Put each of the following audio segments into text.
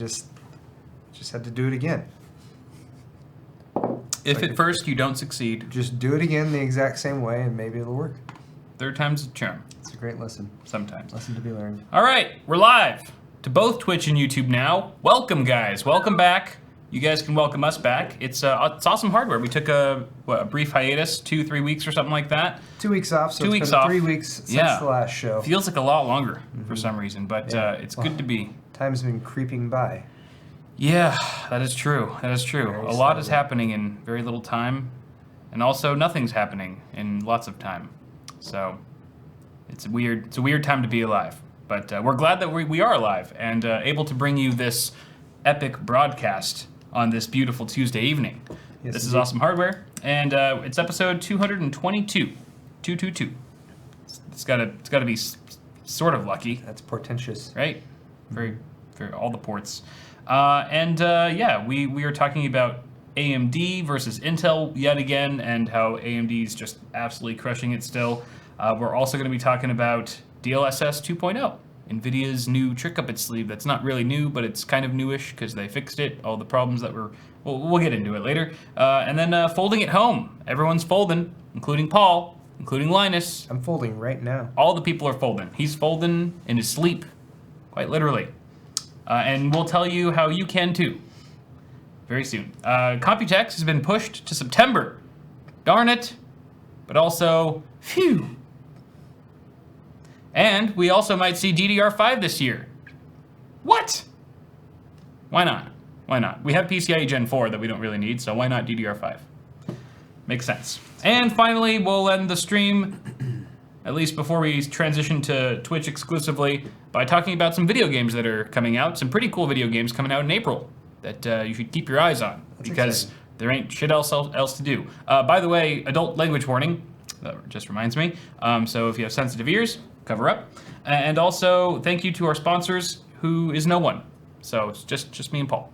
Just had to do it again. If at first you don't succeed, just do it again the exact same way, and maybe it'll work. Third time's a charm. It's a great lesson. Sometimes. Lesson to be learned. All right, we're live to both Twitch and YouTube now. Welcome, guys. Welcome back. You guys can welcome us back. It's awesome hardware. We took a brief hiatus, 2-3 weeks or something like that. 2 weeks off. So 2 it's weeks been off. 3 weeks since the last show. Feels like a lot longer for some reason, but it's good to be. Time's been creeping by. Yeah, that is true. That is true. Very a lot is slowly. happening in very little time, and also nothing's happening in lots of time. So it's a weird time to be alive. But we're glad that we are alive and able to bring you this epic broadcast on this beautiful Tuesday evening. Yes, This is indeed. Awesome Hardware, and it's episode 222. 222. It's gotta be sort of lucky, That's portentous. right? For all the ports. Yeah, we are talking about AMD versus Intel yet again, and how AMD is just absolutely crushing it still. We're also going to be talking about DLSS 2.0, NVIDIA's new trick up its sleeve. That's not really new, but it's kind of newish because they fixed it. All the problems that were, we'll get into it later. And then folding at home. Everyone's folding, including Paul, including Linus. I'm folding right now. All the people are folding. He's folding in his sleep, quite literally. And we'll tell you how you can too, very soon. Computex has been pushed to September. Darn it. But also, phew. And we also might see DDR5 this year. What? Why not? Why not? We have PCIe Gen 4 that we don't really need, so why not DDR5? Makes sense. And finally, we'll end the stream, at least before we transition to Twitch exclusively, by talking about some video games that are coming out. Some pretty cool video games coming out in April that you should keep your eyes on, because exciting. there ain't shit else to do. By the way, adult language warning, that just reminds me. So if you have sensitive ears, cover up. And also, thank you to our sponsors, who is no one. So it's just me and Paul.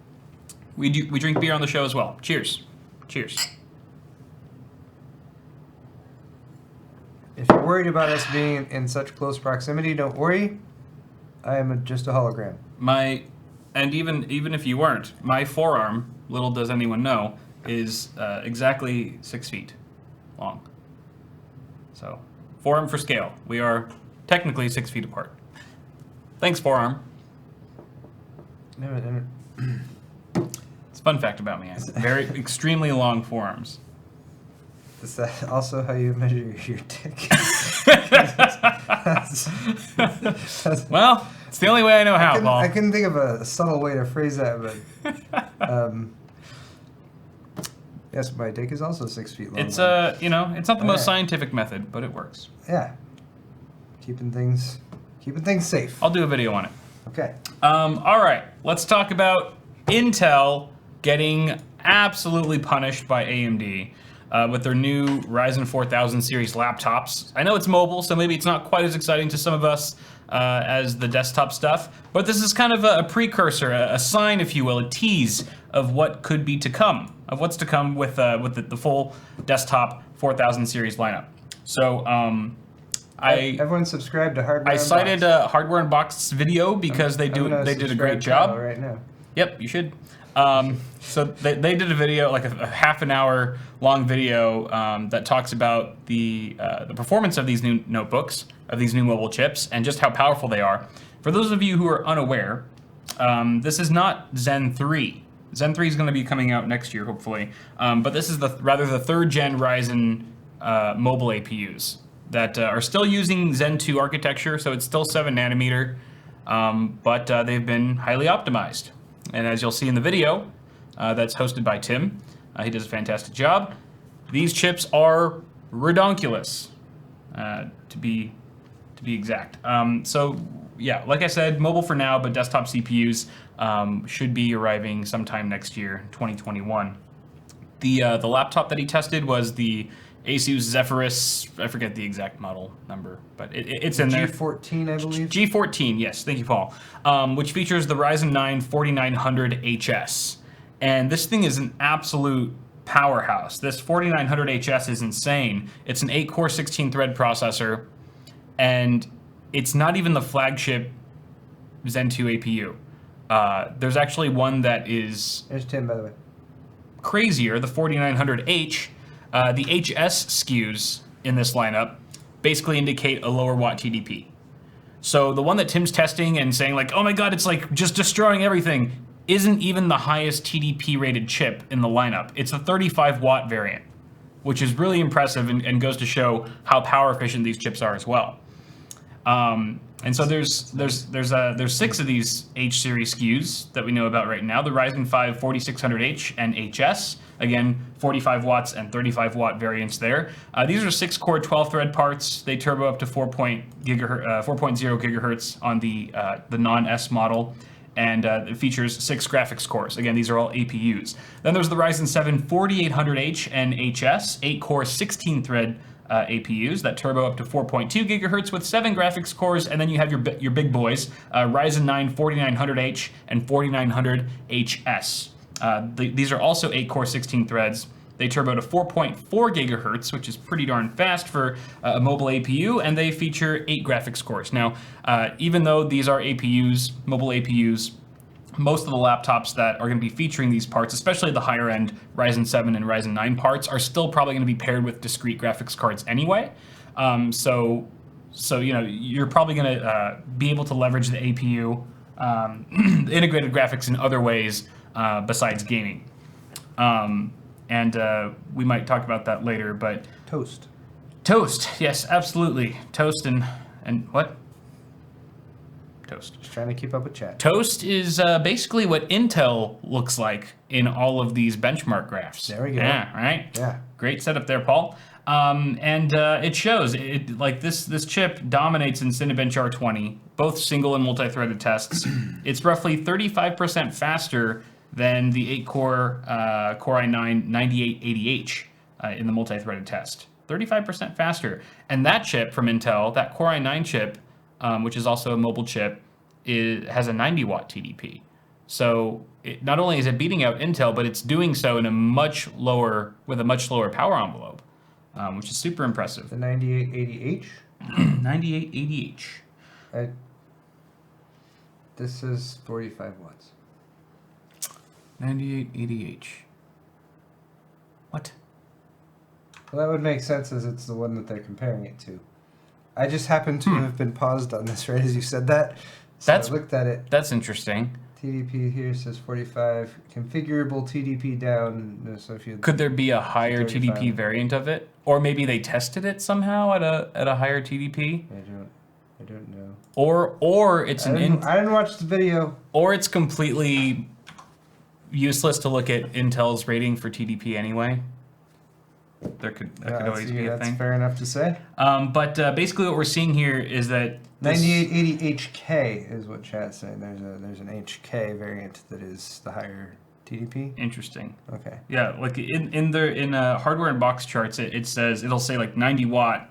We drink beer on the show as well. Cheers. Cheers. If you're worried about us being in such close proximity, don't worry. I am just a hologram. And even if you weren't, my forearm, little does anyone know, is exactly 6 feet long. So, forearm for scale. We are technically 6 feet apart. Thanks, forearm. No. It's a fun fact about me. I have very extremely long forearms. Is that also how you measure your dick? Well, it's the only way I know how, Paul. I couldn't think of a subtle way to phrase that, but yes, my dick is also 6 feet long. It's it's not the most Alright. scientific method, but it works. Yeah, keeping things safe. I'll do a video on it. Okay. All right, let's talk about Intel getting absolutely punished by AMD with their new Ryzen 4000 series laptops. I know it's mobile, so maybe it's not quite as exciting to some of us as the desktop stuff, but this is kind of a precursor, a sign, if you will, a tease of what could be to come, of what's to come with the full desktop 4000 series lineup. So Everyone subscribe to Hardware I cited Hardware Unboxed's video because they did a great job. Right now. Yep, you should. So they did a video, like a half an hour long video that talks about the performance of these new notebooks, of these new mobile chips, and just how powerful they are. For those of you who are unaware, this is not Zen 3. Zen 3 is going to be coming out next year, hopefully. But this is the third gen Ryzen mobile APUs that are still using Zen 2 architecture, so it's still 7 nanometer, but they've been highly optimized. And as you'll see in the video, that's hosted by Tim. He does a fantastic job. These chips are redonkulous, to be exact. So yeah, like I said, mobile for now, but desktop CPUs should be arriving sometime next year, 2021. The laptop that he tested was the Asus Sepphoris, I forget the exact model number, but it's in there. G14, I believe. G14, yes, thank you, Paul. Which features the Ryzen 9 4900HS. And this thing is an absolute powerhouse. This 4900HS is insane. It's an 8-core, 16-thread processor, and it's not even the flagship Zen 2 APU. There's actually one that is There's Tim, by the way. crazier, the 4900H. The HS SKUs in this lineup basically indicate a lower watt TDP. So the one that Tim's testing and saying like, oh my god, it's like just destroying everything, isn't even the highest TDP rated chip in the lineup. It's the 35 watt variant, which is really impressive and goes to show how power efficient these chips are as well. And so there's 6 of these H series SKUs that we know about right now. The Ryzen 5 4600H and HS, again 45 watts and 35 watt variants there. These are 6-core 12-thread parts. They turbo up to 4.0 gigahertz on the non-S model, and it features 6 graphics cores. Again, these are all APUs. Then there's the Ryzen 7 4800H and HS, 8-core 16-thread APUs that turbo up to 4.2 gigahertz with 7 graphics cores, and then you have your big boys, Ryzen 9 4900H and 4900HS. These are also 8-core 16 threads. They turbo to 4.4 gigahertz, which is pretty darn fast for a mobile APU, and they feature 8 graphics cores. Now, even though these are APUs, mobile APUs, most of the laptops that are going to be featuring these parts, especially the higher end Ryzen 7 and Ryzen 9 parts, are still probably going to be paired with discrete graphics cards anyway. So you know, you're probably going to be able to leverage the APU, integrated graphics in other ways besides gaming. And we might talk about that later, but Toast. Toast, yes, absolutely. Toast and what? Toast. Just trying to keep up with chat. Toast is basically what Intel looks like in all of these benchmark graphs. There we go. Yeah, right? Yeah. Great setup there, Paul. And it shows, like this chip dominates in Cinebench R20, both single and multi-threaded tests. It's roughly 35% faster than the 8-core Core i9 9880H in the multi-threaded test. 35% faster. And that chip from Intel, that Core i9 chip, which is also a mobile chip, has a 90 watt TDP. So not only is it beating out Intel, but it's doing so in a much lower power envelope, which is super impressive. The 9880H? 9880H. This is 45 watts. 9880H. What? Well, that would make sense as it's the one that they're comparing it to. I just happened to have been paused on this right as you said that. So I looked at it. That's interesting. TDP here says 45. Configurable TDP down. So if you could there be a higher 35. TDP variant of it, or maybe they tested it somehow at a higher TDP? I don't know. Or it's I didn't watch the video. Or it's completely useless to look at Intel's rating for TDP anyway. That could always be a thing. That's fair enough to say. But basically, what we're seeing here is that 9880HK is what chat's saying. There's an HK variant that is the higher TDP. Interesting. Okay. Yeah, like in hardware and box charts, it'll say like 90 watt,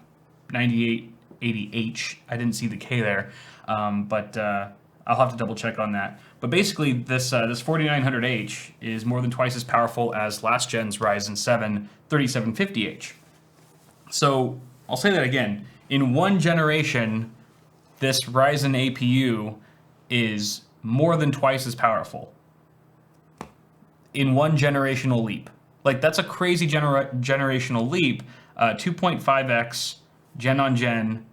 9880H. I didn't see the K there, but I'll have to double check on that. But basically, this 4900H is more than twice as powerful as last gen's Ryzen 7 3750H. So I'll say that again. In one generation, this Ryzen APU is more than twice as powerful. In one generational leap. Like, that's a crazy generational leap. 2.5x gen on gen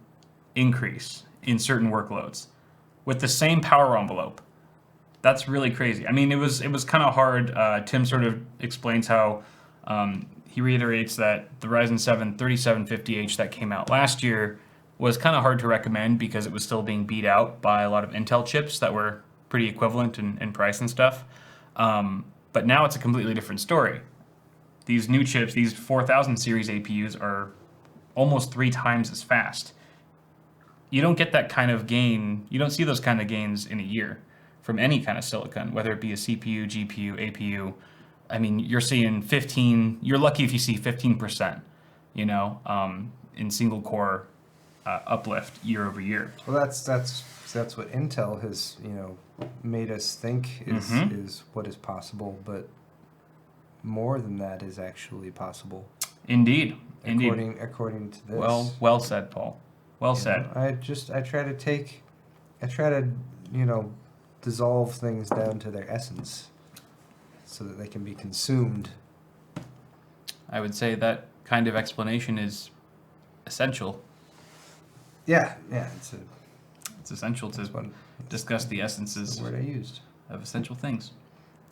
increase in certain workloads with the same power envelope. That's really crazy. I mean, it was kind of hard. Tim sort of explains how he reiterates that the Ryzen 7 3750H that came out last year was kind of hard to recommend because it was still being beat out by a lot of Intel chips that were pretty equivalent in price and stuff. But now it's a completely different story. These new chips, these 4000 series APUs, are almost 3 times as fast. You don't get that kind of gain. You don't see those kind of gains in a year from any kind of silicon, whether it be a CPU, GPU, APU. I mean, you're seeing 15. You're lucky if you see 15%. You know, in single core uplift year over year. Well, that's what Intel has made us think is what is possible, but more than that is actually possible. Indeed. According to this. Well said, Paul. Well said. I try to dissolve things down to their essence so that they can be consumed. I would say that kind of explanation is essential. Yeah, It's essential to discuss the essences the word I used. of essential things.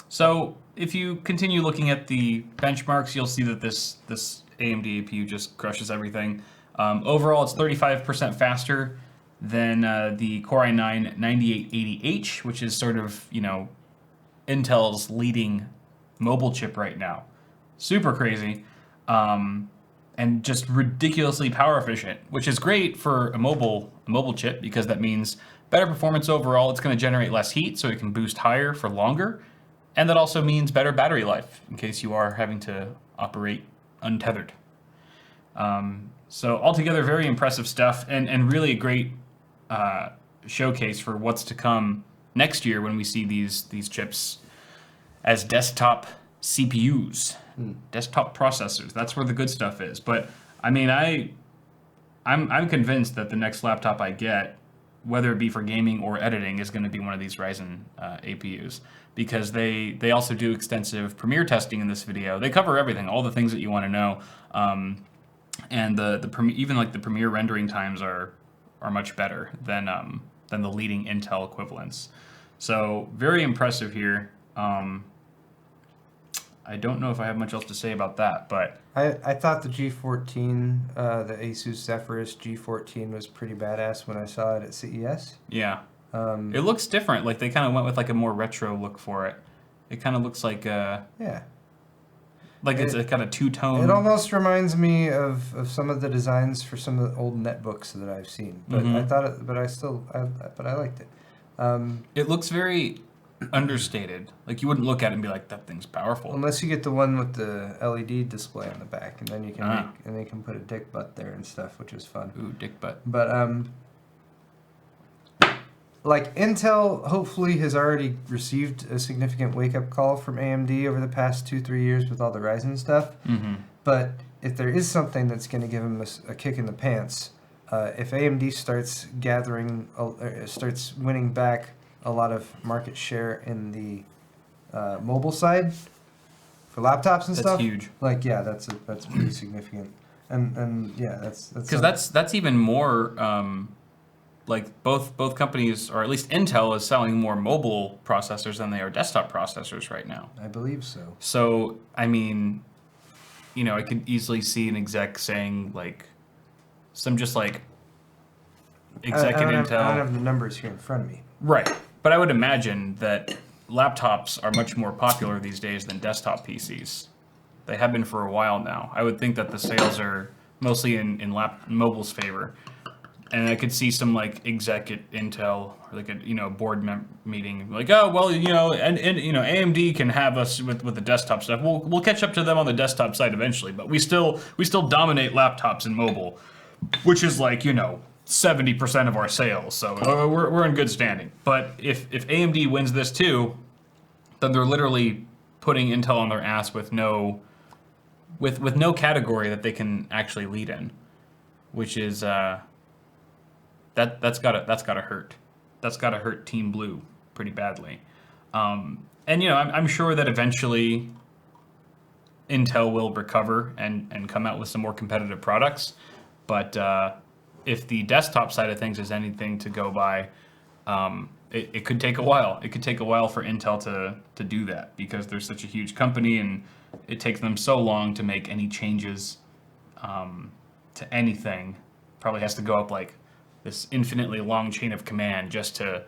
So if you continue looking at the benchmarks, you'll see that this AMD APU just crushes everything. Overall, it's 35% faster than the Core i9 9880H, which is sort of, Intel's leading mobile chip right now. Super crazy. And just ridiculously power efficient, which is great for a mobile chip because that means better performance overall. It's going to generate less heat, so it can boost higher for longer. And that also means better battery life in case you are having to operate untethered. So altogether, very impressive stuff and really a great showcase for what's to come next year when we see these chips as desktop CPUs, desktop processors. That's where the good stuff is. But I mean, I'm convinced that the next laptop I get, whether it be for gaming or editing, is going to be one of these Ryzen APUs because they also do extensive Premiere testing in this video. They cover everything, all the things that you want to know, and even like the Premiere rendering times are much better than the leading Intel equivalents. So very impressive here. I don't know if I have much else to say about that, but I thought the G14, the Asus Sepphoris G14 was pretty badass when I saw it at CES. Yeah. It looks different. Like they kind of went with like a more retro look for it. It kind of looks like it's a kind of two-tone. It almost reminds me of some of the designs for some of the old netbooks that I've seen. But I thought it, but I liked it. It looks very understated. Like you wouldn't look at it and be like, that thing's powerful. Unless you get the one with the LED display on the back, and then you can put a dick butt there and stuff, which is fun. Ooh, dick butt. But like Intel hopefully has already received a significant wake-up call from AMD over the past 2-3 years with all the Ryzen stuff. But if there is something that's going to give them a kick in the pants, if AMD starts starts winning back a lot of market share in the mobile side for laptops and stuff. That's huge. Like that's pretty significant. And yeah, that's because that's even more. Like both companies, or at least Intel, is selling more mobile processors than they are desktop processors right now. I believe so. So I mean, I could easily see an exec saying like some just like exec at Intel. I don't have the numbers here in front of me. Right. But I would imagine that laptops are much more popular these days than desktop PCs. They have been for a while now. I would think that the sales are mostly in mobile's favor. And I could see some like exec at Intel or like a board meeting like, oh well, and AMD can have us with the desktop stuff. We'll catch up to them on the desktop side eventually, but we still dominate laptops and mobile, which is like 70% of our sales, so we're in good standing. But if AMD wins this too, then they're literally putting Intel on their ass with no category that they can actually lead in, which is that's gotta hurt. That's gotta hurt Team Blue pretty badly. And I'm sure that eventually Intel will recover and come out with some more competitive products, but if the desktop side of things is anything to go by, it could take a while. It could take a while for Intel to do that because they're such a huge company and it takes them so long to make any changes to anything. Probably has to go up like this infinitely long chain of command just to,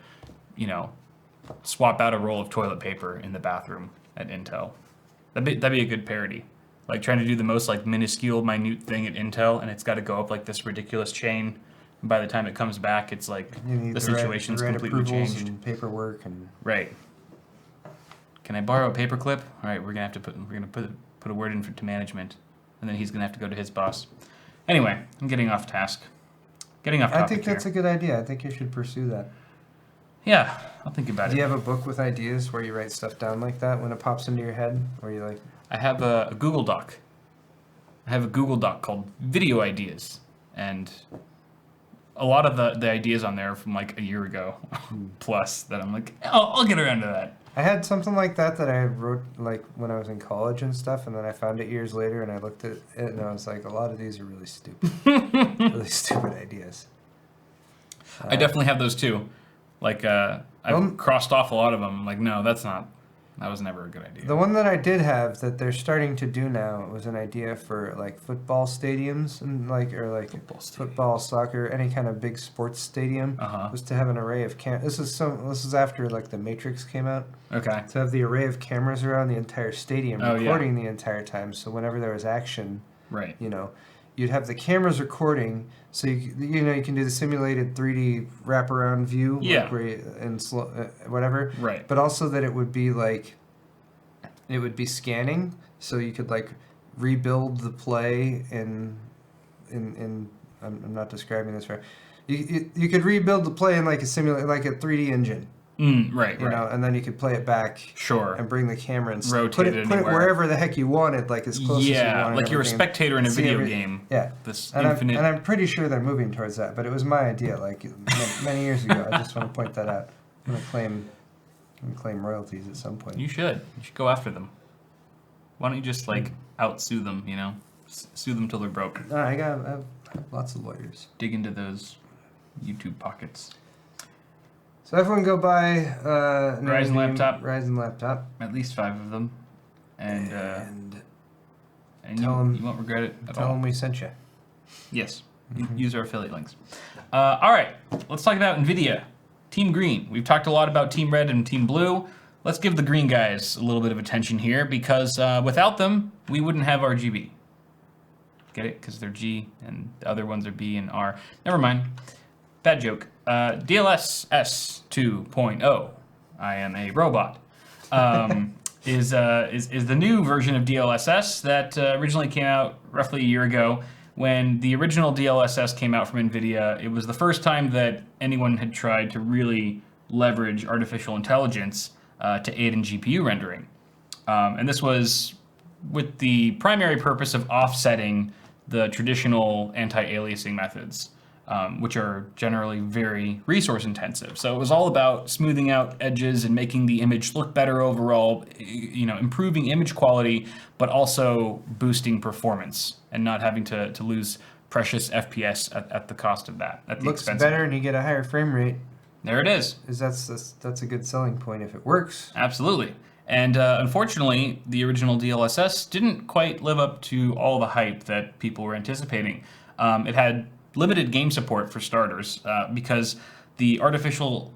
swap out a roll of toilet paper in the bathroom at Intel. That'd be a good parody. Like trying to do the most like minuscule, minute thing at Intel, and it's got to go up like this ridiculous chain. And by the time it comes back, it's like the situation's completely changed. And paperwork and right. Can I borrow a paperclip? All right, we're gonna put a word in to management, and then he's gonna have to go to his boss. Anyway, I'm getting off task. Getting off topic. I think that's a good idea. I think you should pursue that. Yeah, I'll think about it. Do you have a book with ideas where you write stuff down like that when it pops into your head? Where you like? I have a Google Doc. I have a Google Doc called Video Ideas, and a lot of the ideas on there from like a year ago plus that I'm like, I'll get around to that. I had something like that I wrote like when I was in college and stuff, and then I found it years later, and I looked at it and I was like, a lot of these are really stupid, really stupid ideas. I definitely have those too. Like I've crossed off a lot of them. I'm like, no, that was never a good idea. The one that I did have that they're starting to do now was an idea for like football stadiums and football, soccer, any kind of big sports stadium. Was to have an array of This is after like the Matrix came out. Okay. To have the array of cameras around the entire stadium recording the entire time. So whenever there was action, right. You'd have the cameras recording, so you can do the simulated 3D wraparound view, like whatever. Right. But also that it would be scanning, so you could like rebuild the play in I'm not describing this right. You could rebuild the play in like a 3D engine. Right. You know, and then you could play it back. Sure. And bring the camera and put it wherever the heck you wanted, like as close as you wanted. Yeah, like you're a spectator in a video game. Yeah. I'm pretty sure they're moving towards that, but it was my idea, like many years ago. I just want to point that out. I'm gonna claim royalties at some point. You should go after them. Why don't you just like outsue them? Sue them till they're broke. No, I have lots of lawyers. Dig into those YouTube pockets. So everyone go buy Ryzen laptop. At least 5 of them, and you won't regret it at all. Tell them we sent you. Yes, use our affiliate links. All right, let's talk about NVIDIA. Team Green. We've talked a lot about Team Red and Team Blue. Let's give the green guys a little bit of attention here, because without them, we wouldn't have RGB. Get it? Because they're G, and the other ones are B and R. Never mind. Bad joke. DLSS 2.0, I am a robot, is the new version of DLSS that originally came out roughly a year ago. When the original DLSS came out from NVIDIA, it was the first time that anyone had tried to really leverage artificial intelligence to aid in GPU rendering. And this was with the primary purpose of offsetting the traditional anti-aliasing methods, which are generally very resource intensive. So it was all about smoothing out edges and making the image look better overall, improving image quality, but also boosting performance and not having to lose precious FPS at the cost of that. At the Looks expense better and you get a higher frame rate. There it is. That's a good selling point if it works. Absolutely. And unfortunately, the original DLSS didn't quite live up to all the hype that people were anticipating. It had limited game support for starters, because the artificial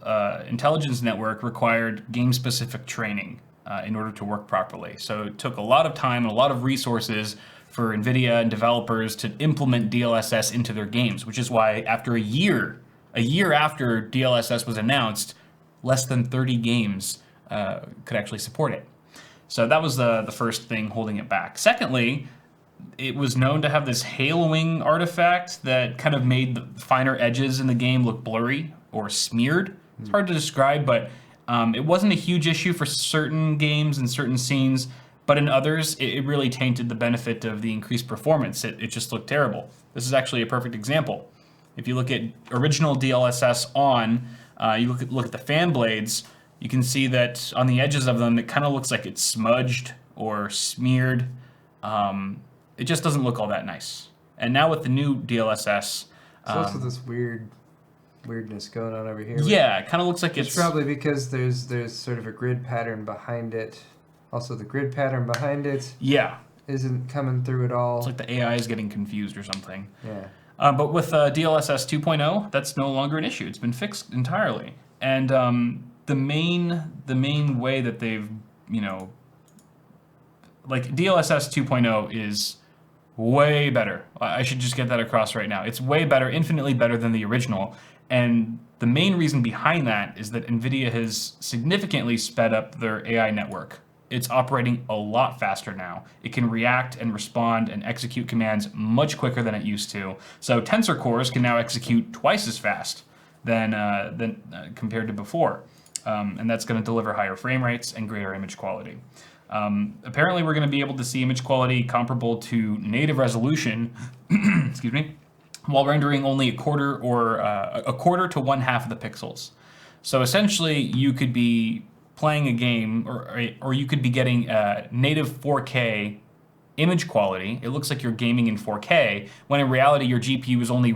intelligence network required game-specific training in order to work properly. So it took a lot of time and a lot of resources for NVIDIA and developers to implement DLSS into their games, which is why after a year after DLSS was announced, less than 30 games could actually support it. So that was the first thing holding it back. Secondly, it was known to have this haloing artifact that kind of made the finer edges in the game look blurry or smeared. It's hard to describe, but it wasn't a huge issue for certain games and certain scenes, but in others, it really tainted the benefit of the increased performance. It just looked terrible. This is actually a perfect example. If you look at original DLSS you look at the fan blades, you can see that on the edges of them, it kind of looks like it's smudged or smeared. It just doesn't look all that nice. And now with the new DLSS... There's also this weirdness going on over here. Yeah, it kind of looks like it's... probably because there's sort of a grid pattern behind it. Also, the grid pattern behind it isn't coming through at all. It's like the AI is getting confused or something. Yeah. But with DLSS 2.0, that's no longer an issue. It's been fixed entirely. And the main way that they've, like DLSS 2.0 is way better. I should just get that across right now. It's way better, infinitely better than the original. And the main reason behind that is that NVIDIA has significantly sped up their AI network. It's operating a lot faster now. It can react and respond and execute commands much quicker than it used to. So tensor cores can now execute twice as fast than compared to before. And that's going to deliver higher frame rates and greater image quality. Apparently, we're going to be able to see image quality comparable to native resolution, excuse me, while rendering only a quarter to one half of the pixels. So essentially, you could be playing a game, or you could be getting native 4K image quality. It looks like you're gaming in 4K, when in reality your GPU is only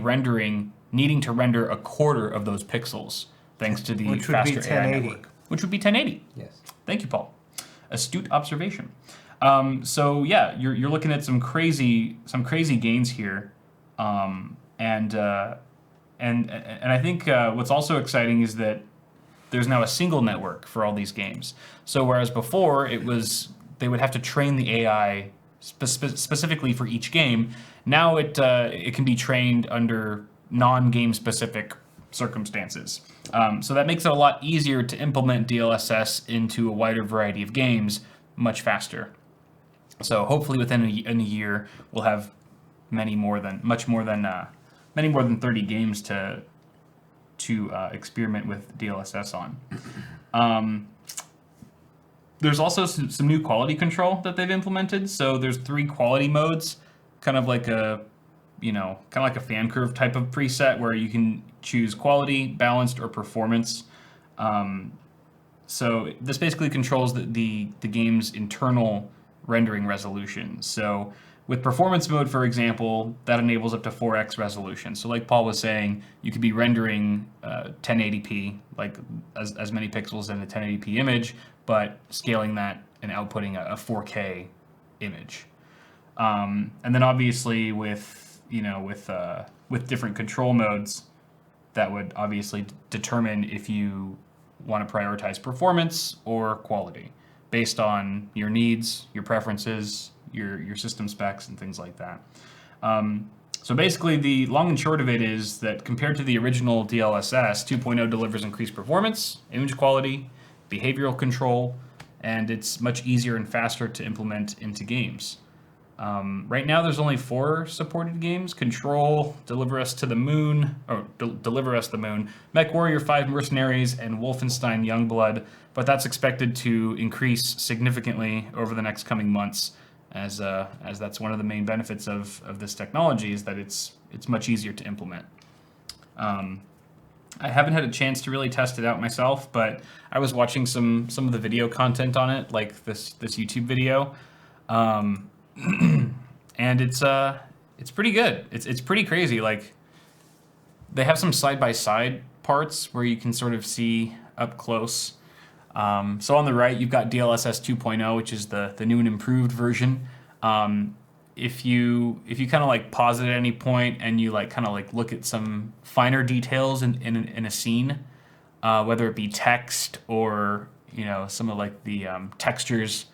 needing to render a quarter of those pixels, thanks to the faster AI network. Which would be 1080. Yes. Thank you, Paul. Astute observation. So yeah, you're looking at some crazy gains here, and I think what's also exciting is that there's now a single network for all these games. So whereas before they would have to train the AI specifically for each game, now it can be trained under non-game specific circumstances. So that makes it a lot easier to implement DLSS into a wider variety of games much faster. So hopefully within a year we'll have many more than 30 games to experiment with DLSS on. There's also some new quality control that they've implemented. So there's 3 quality modes, kind of like a fan curve type of preset where you can choose quality, balanced, or performance. So this basically controls the game's internal rendering resolution. So with performance mode, for example, that enables up to 4x resolution. So like Paul was saying, you could be rendering 1080p, like as many pixels in a 1080p image, but scaling that and outputting a 4K image. And then obviously with different control modes, that would obviously determine if you want to prioritize performance or quality based on your needs, your preferences, your system specs, and things like that. So basically, the long and short of it is that compared to the original DLSS, 2.0 delivers increased performance, image quality, behavioral control, and it's much easier and faster to implement into games. Right now, there's only 4 supported games: Control, Deliver Us the Moon, MechWarrior 5 Mercenaries, and Wolfenstein Youngblood. But that's expected to increase significantly over the next coming months, as that's one of the main benefits of this technology, is that it's much easier to implement. I haven't had a chance to really test it out myself, but I was watching some of the video content on it, like this YouTube video. And it's pretty good. It's pretty crazy. Like, they have some side-by-side parts where you can sort of see up close. So on the right, you've got DLSS 2.0, which is the new and improved version. If you kind of like pause it at any point and you like kind of like look at some finer details in a scene, whether it be text or some of like the textures,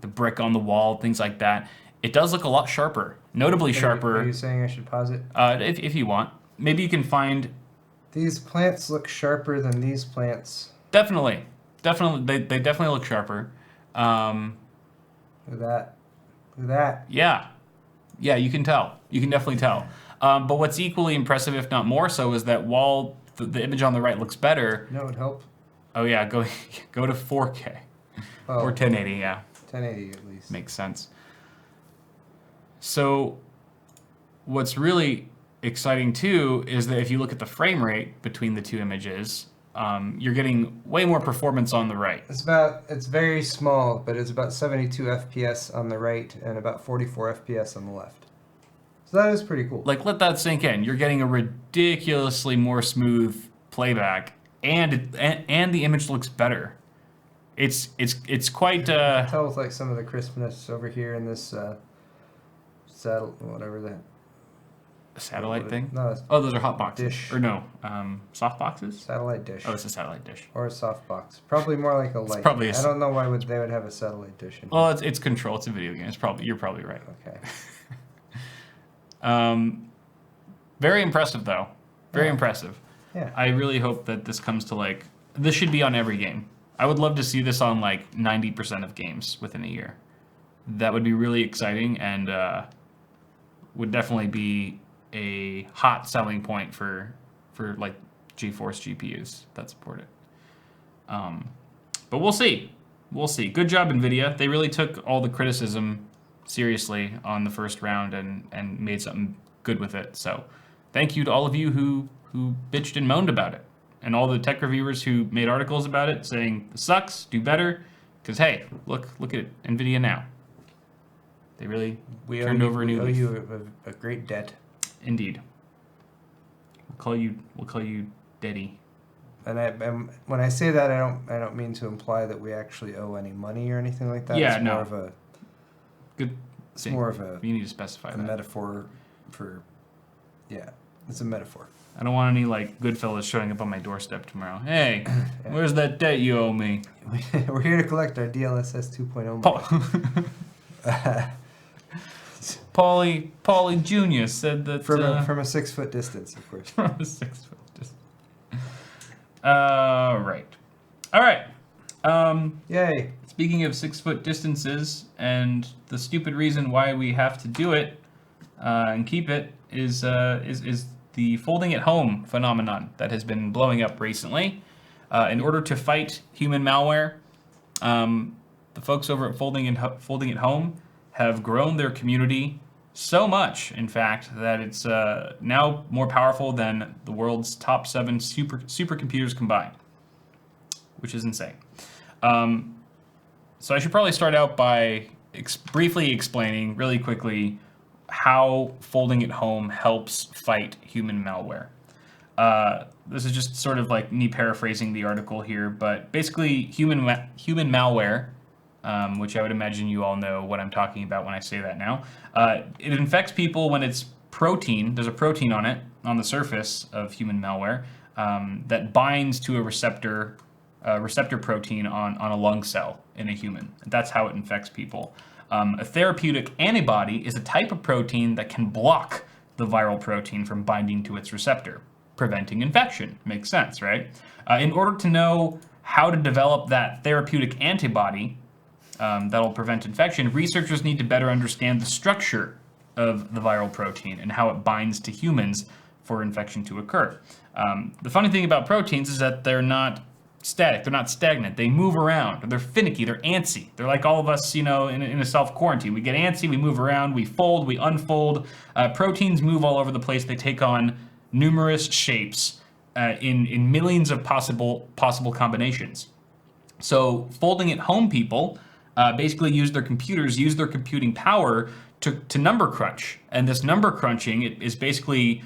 the brick on the wall, things like that, it does look a lot sharper, notably sharper. Are you saying I should pause it? If you want, maybe you can find. These plants look sharper than these plants. Definitely, they definitely look sharper. Look at that. Yeah, you can tell. You can definitely tell. But what's equally impressive, if not more so, is that while the image on the right looks better. No, it would help. Oh yeah, go to 4K or 1080. Yeah. 1080 at least. Makes sense. So what's really exciting too is that if you look at the frame rate between the two images, you're getting way more performance on the right. It's very small, but it's about 72 FPS on the right and about 44 FPS on the left. So that is pretty cool. Like, let that sink in. You're getting a ridiculously more smooth playback, and the image looks better. It's quite. Tell with like some of the crispness over here in this whatever that. Satellite thing? No. Those are hot boxes. Dish. Or no, soft boxes? Satellite dish. Oh, it's a satellite dish. Or a soft box. Probably more like a light. Probably I don't know why they would have a satellite dish in here. Well, it's Control. It's a video game. You're probably right. Okay. Very impressive, though. Very impressive. Yeah. I really hope that this comes to this should be on every game. I would love to see this on 90% of games within a year. That would be really exciting and would definitely be a hot selling point for GeForce GPUs that support it. But we'll see. Good job, NVIDIA. They really took all the criticism seriously on the first round and made something good with it. So thank you to all of you who bitched and moaned about it, and all the tech reviewers who made articles about it saying this sucks, do better. Because hey, look at it, NVIDIA now. They really turned over a new leaf. We owe you a great debt. Indeed. We'll call you Daddy. And when I say that, I don't mean to imply that we actually owe any money or anything like that. Yeah, it's no. more of a Good. It's more of a You need to specify a that. metaphor for. Yeah, it's a metaphor. I don't want any like Goodfellas showing up on my doorstep tomorrow. Hey, where's that debt you owe me? We're here to collect our DLSS 2.0 money. Paulie Jr. said that from a 6 foot distance, of course. From a 6 foot distance. Right. All right. Yay. Speaking of 6 foot distances and the stupid reason why we have to do it and keep it is the folding at home phenomenon that has been blowing up recently. In order to fight human malware, the folks over at Folding at Home have grown their community so much, in fact, that it's now more powerful than the world's top 7 supercomputers combined, which is insane. So I should probably start out by briefly explaining, really quickly, how Folding at Home helps fight human malware. This is just sort of like me paraphrasing the article here, but basically human malware, which I would imagine you all know what I'm talking about when I say that now. It infects people when it's protein. There's a protein on it, on the surface of human malware, that binds to a receptor protein on a lung cell in a human. That's how it infects people. A therapeutic antibody is a type of protein that can block the viral protein from binding to its receptor, preventing infection. Makes sense, right? In order to know how to develop that therapeutic antibody that'll prevent infection, researchers need to better understand the structure of the viral protein and how it binds to humans for infection to occur. The funny thing about proteins is that they're not static, they're not stagnant, they move around, they're finicky, they're antsy. They're like all of us, in a self-quarantine. We get antsy, we move around, we fold, we unfold. Proteins move all over the place. They take on numerous shapes in millions of possible combinations. So Folding at Home people basically use their computing power to number crunch. And this number crunching is basically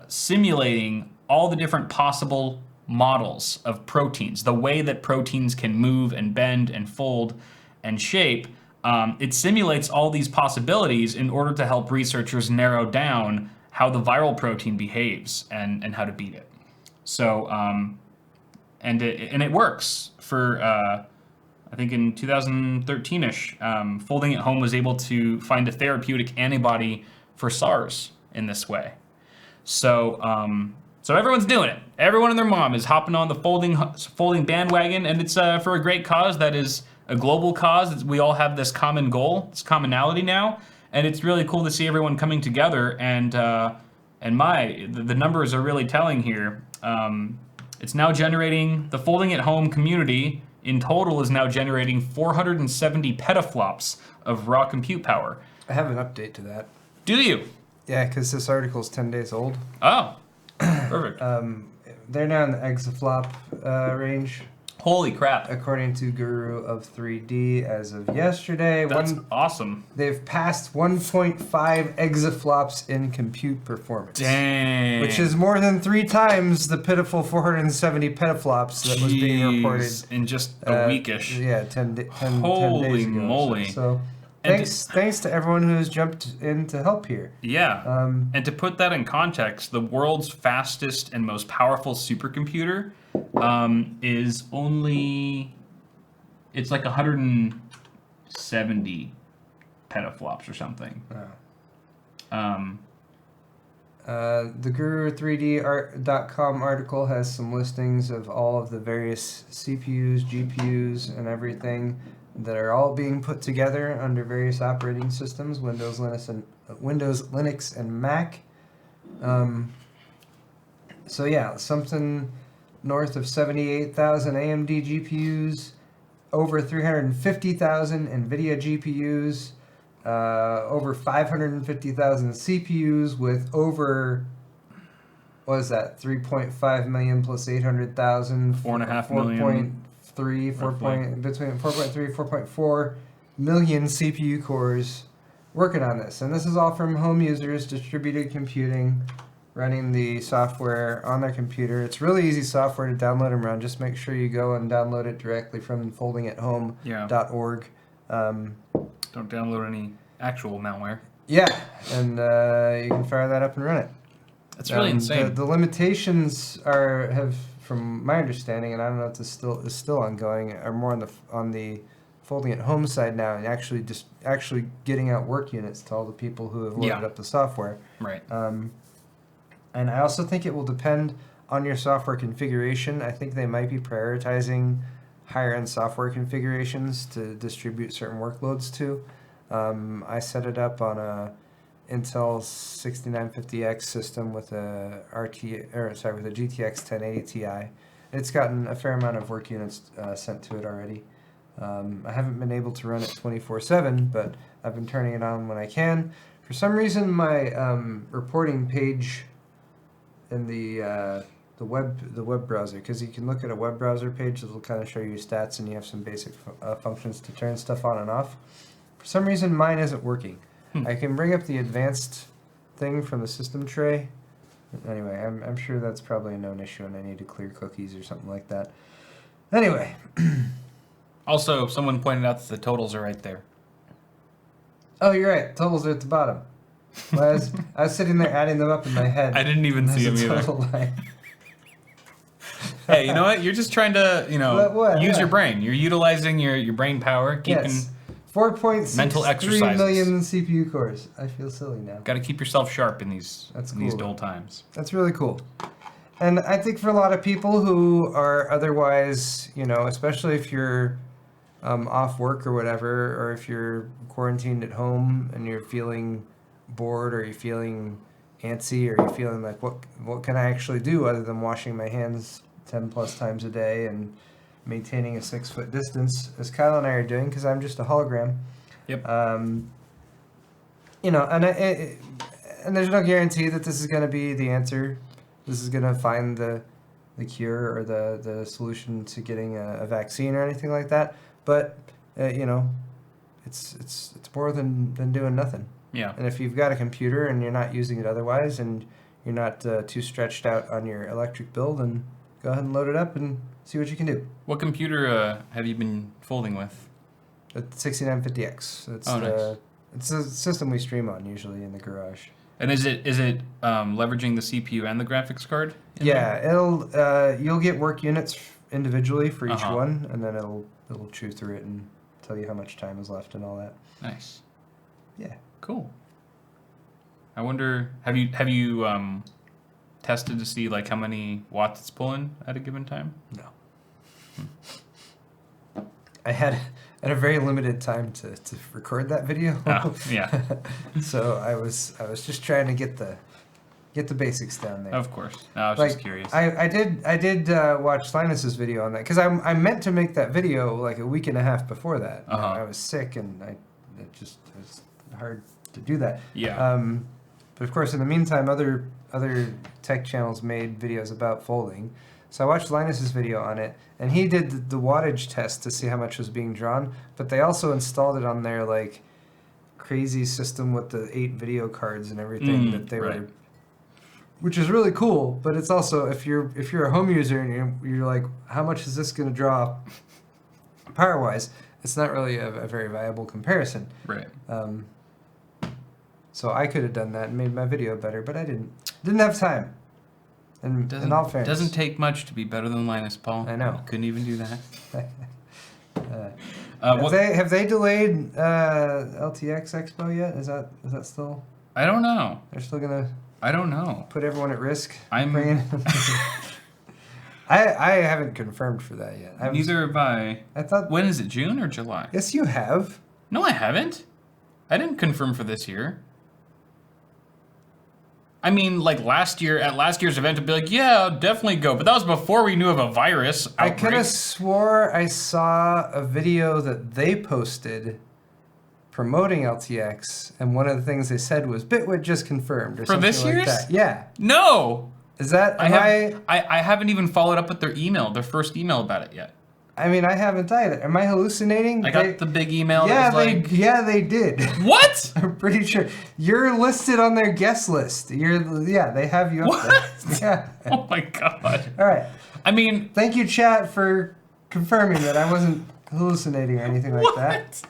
simulating all the different possible models of proteins, the way that proteins can move and bend and fold and shape. It simulates all these possibilities in order to help researchers narrow down how the viral protein behaves and how to beat it. So, and it works. For I think in 2013-ish, Folding at Home was able to find a therapeutic antibody for SARS in this way. So everyone's doing it. Everyone and their mom is hopping on the folding bandwagon, and it's for a great cause that is a global cause. We all have this common goal, this commonality now, and it's really cool to see everyone coming together. And the numbers are really telling here. It's now generating, the Folding at Home community in total is now generating 470 petaflops of raw compute power. I have an update to that. Do you? Yeah, because this article's 10 days old. Oh, perfect. They're now in the exaflop range. Holy crap. According to Guru of 3D as of yesterday. That's awesome. They've passed 1.5 exaflops in compute performance. Dang. Which is more than 3 times the pitiful 470 petaflops that was being reported. In just a weekish. Yeah, 10 days ago. Holy moly. So thanks to everyone who's jumped in to help here. Yeah. And to put that in context, the world's fastest and most powerful supercomputer is only, it's like 170 petaflops or something. Oh. The Guru3D.com article has some listings of all of the various CPUs, GPUs, and everything that are all being put together under various operating systems, Windows, Linux, and Mac. So yeah, something north of 78,000 AMD GPUs, over 350,000 NVIDIA GPUs, over 550,000 CPUs with over what is that? 3.5 million plus 800,000. 4.5 million. 4.3, between 4.3, 4.4 million CPU cores working on this. And this is all from home users, distributed computing, running the software on their computer. It's really easy software to download and run. Just make sure you go and download it directly from foldingathome.org. Don't download any actual malware. Yeah, and you can fire that up and run it. That's really insane. The limitations have, from my understanding, and I don't know if this is still ongoing, are more on the folding at home side now, and actually getting out work units to all the people who have loaded up the software. Right. And I also think it will depend on your software configuration. I think they might be prioritizing higher-end software configurations to distribute certain workloads to. I set it up on a Intel 6950X system with a GTX 1080 Ti. It's gotten a fair amount of work units sent to it already. I haven't been able to run it 24/7, but I've been turning it on when I can. For some reason, my reporting page in the web browser, because you can look at a web browser page that will kind of show you stats, and you have some basic functions to turn stuff on and off. For some reason, mine isn't working. I can bring up the advanced thing from the system tray. Anyway, I'm sure that's probably a known issue, and I need to clear cookies or something like that. Anyway. Also, someone pointed out that the totals are right there. Oh, you're right. Totals are at the bottom. Well, I was sitting there adding them up in my head. I didn't even see them either. Hey, you know what? You're just trying to, use your brain. You're utilizing your brain power, keeping 4.63 million CPU cores. I feel silly now. Got to keep yourself sharp in these dull times. That's really cool. And I think for a lot of people who are otherwise, especially if you're off work or whatever, or if you're quarantined at home and you're feeling bored, or you're feeling antsy, or you're feeling like, what can I actually do other than washing my hands 10 plus times a day and maintaining a 6-foot distance, as Kyle and I are doing, because I'm just a hologram. Yep. And there's no guarantee that this is going to be the answer. This is going to find the cure or the solution to getting a vaccine or anything like that. But it's more than doing nothing. Yeah. And if you've got a computer and you're not using it otherwise, and you're not too stretched out on your electric bill, then go ahead and load it up and see what you can do. What computer have you been folding with? The 6950X. Nice. It's a system we stream on usually in the garage. And is it leveraging the CPU and the graphics card? Yeah, you'll get work units individually for each one, and then it'll chew through it and tell you how much time is left and all that. Nice. Yeah. Cool. I wonder, have you tested to see like how many watts it's pulling at a given time? No. I had a very limited time to record that video. Oh, yeah. So I was just trying to get the basics down there. Of course. No, I was just curious. I did watch Linus's video on that, because I meant to make that video like a week and a half before that. I was sick, and it was hard to do that. Yeah. But of course, in the meantime, other tech channels made videos about folding. So I watched Linus's video on it, and he did the wattage test to see how much was being drawn. But they also installed it on their like crazy system with the 8 video cards and everything that they were, which is really cool. But it's also, if you're a home user and you're like, how much is this going to draw power wise? It's not really a very viable comparison. Right. So I could have done that and made my video better, but I didn't have time. And in all fairness, doesn't take much to be better than Linus, Paul. I know. You couldn't even do that. Have they delayed LTX Expo yet? Is that still? I don't know. They're still gonna. I don't know. Put everyone at risk. I haven't confirmed for that yet. Neither have I. I thought. When is it? June or July? Yes, you have. No, I haven't. I didn't confirm for this year. I mean, like last year's event, I'd be like, yeah, I'll definitely go. But that was before we knew of a virus outbreak. I could have swore I saw a video that they posted promoting LTX, and one of the things they said was Bitwit just confirmed, or for something this year's? like that. Yeah. No. Is that? I haven't even followed up with their first email about it yet. I mean, I haven't either. Am I hallucinating? I got the big email. Yeah, that was they did. What? I'm pretty sure you're listed on their guest list. They have you up there. Yeah. Oh my god. All right. I mean, thank you, chat, for confirming that I wasn't hallucinating or anything like that.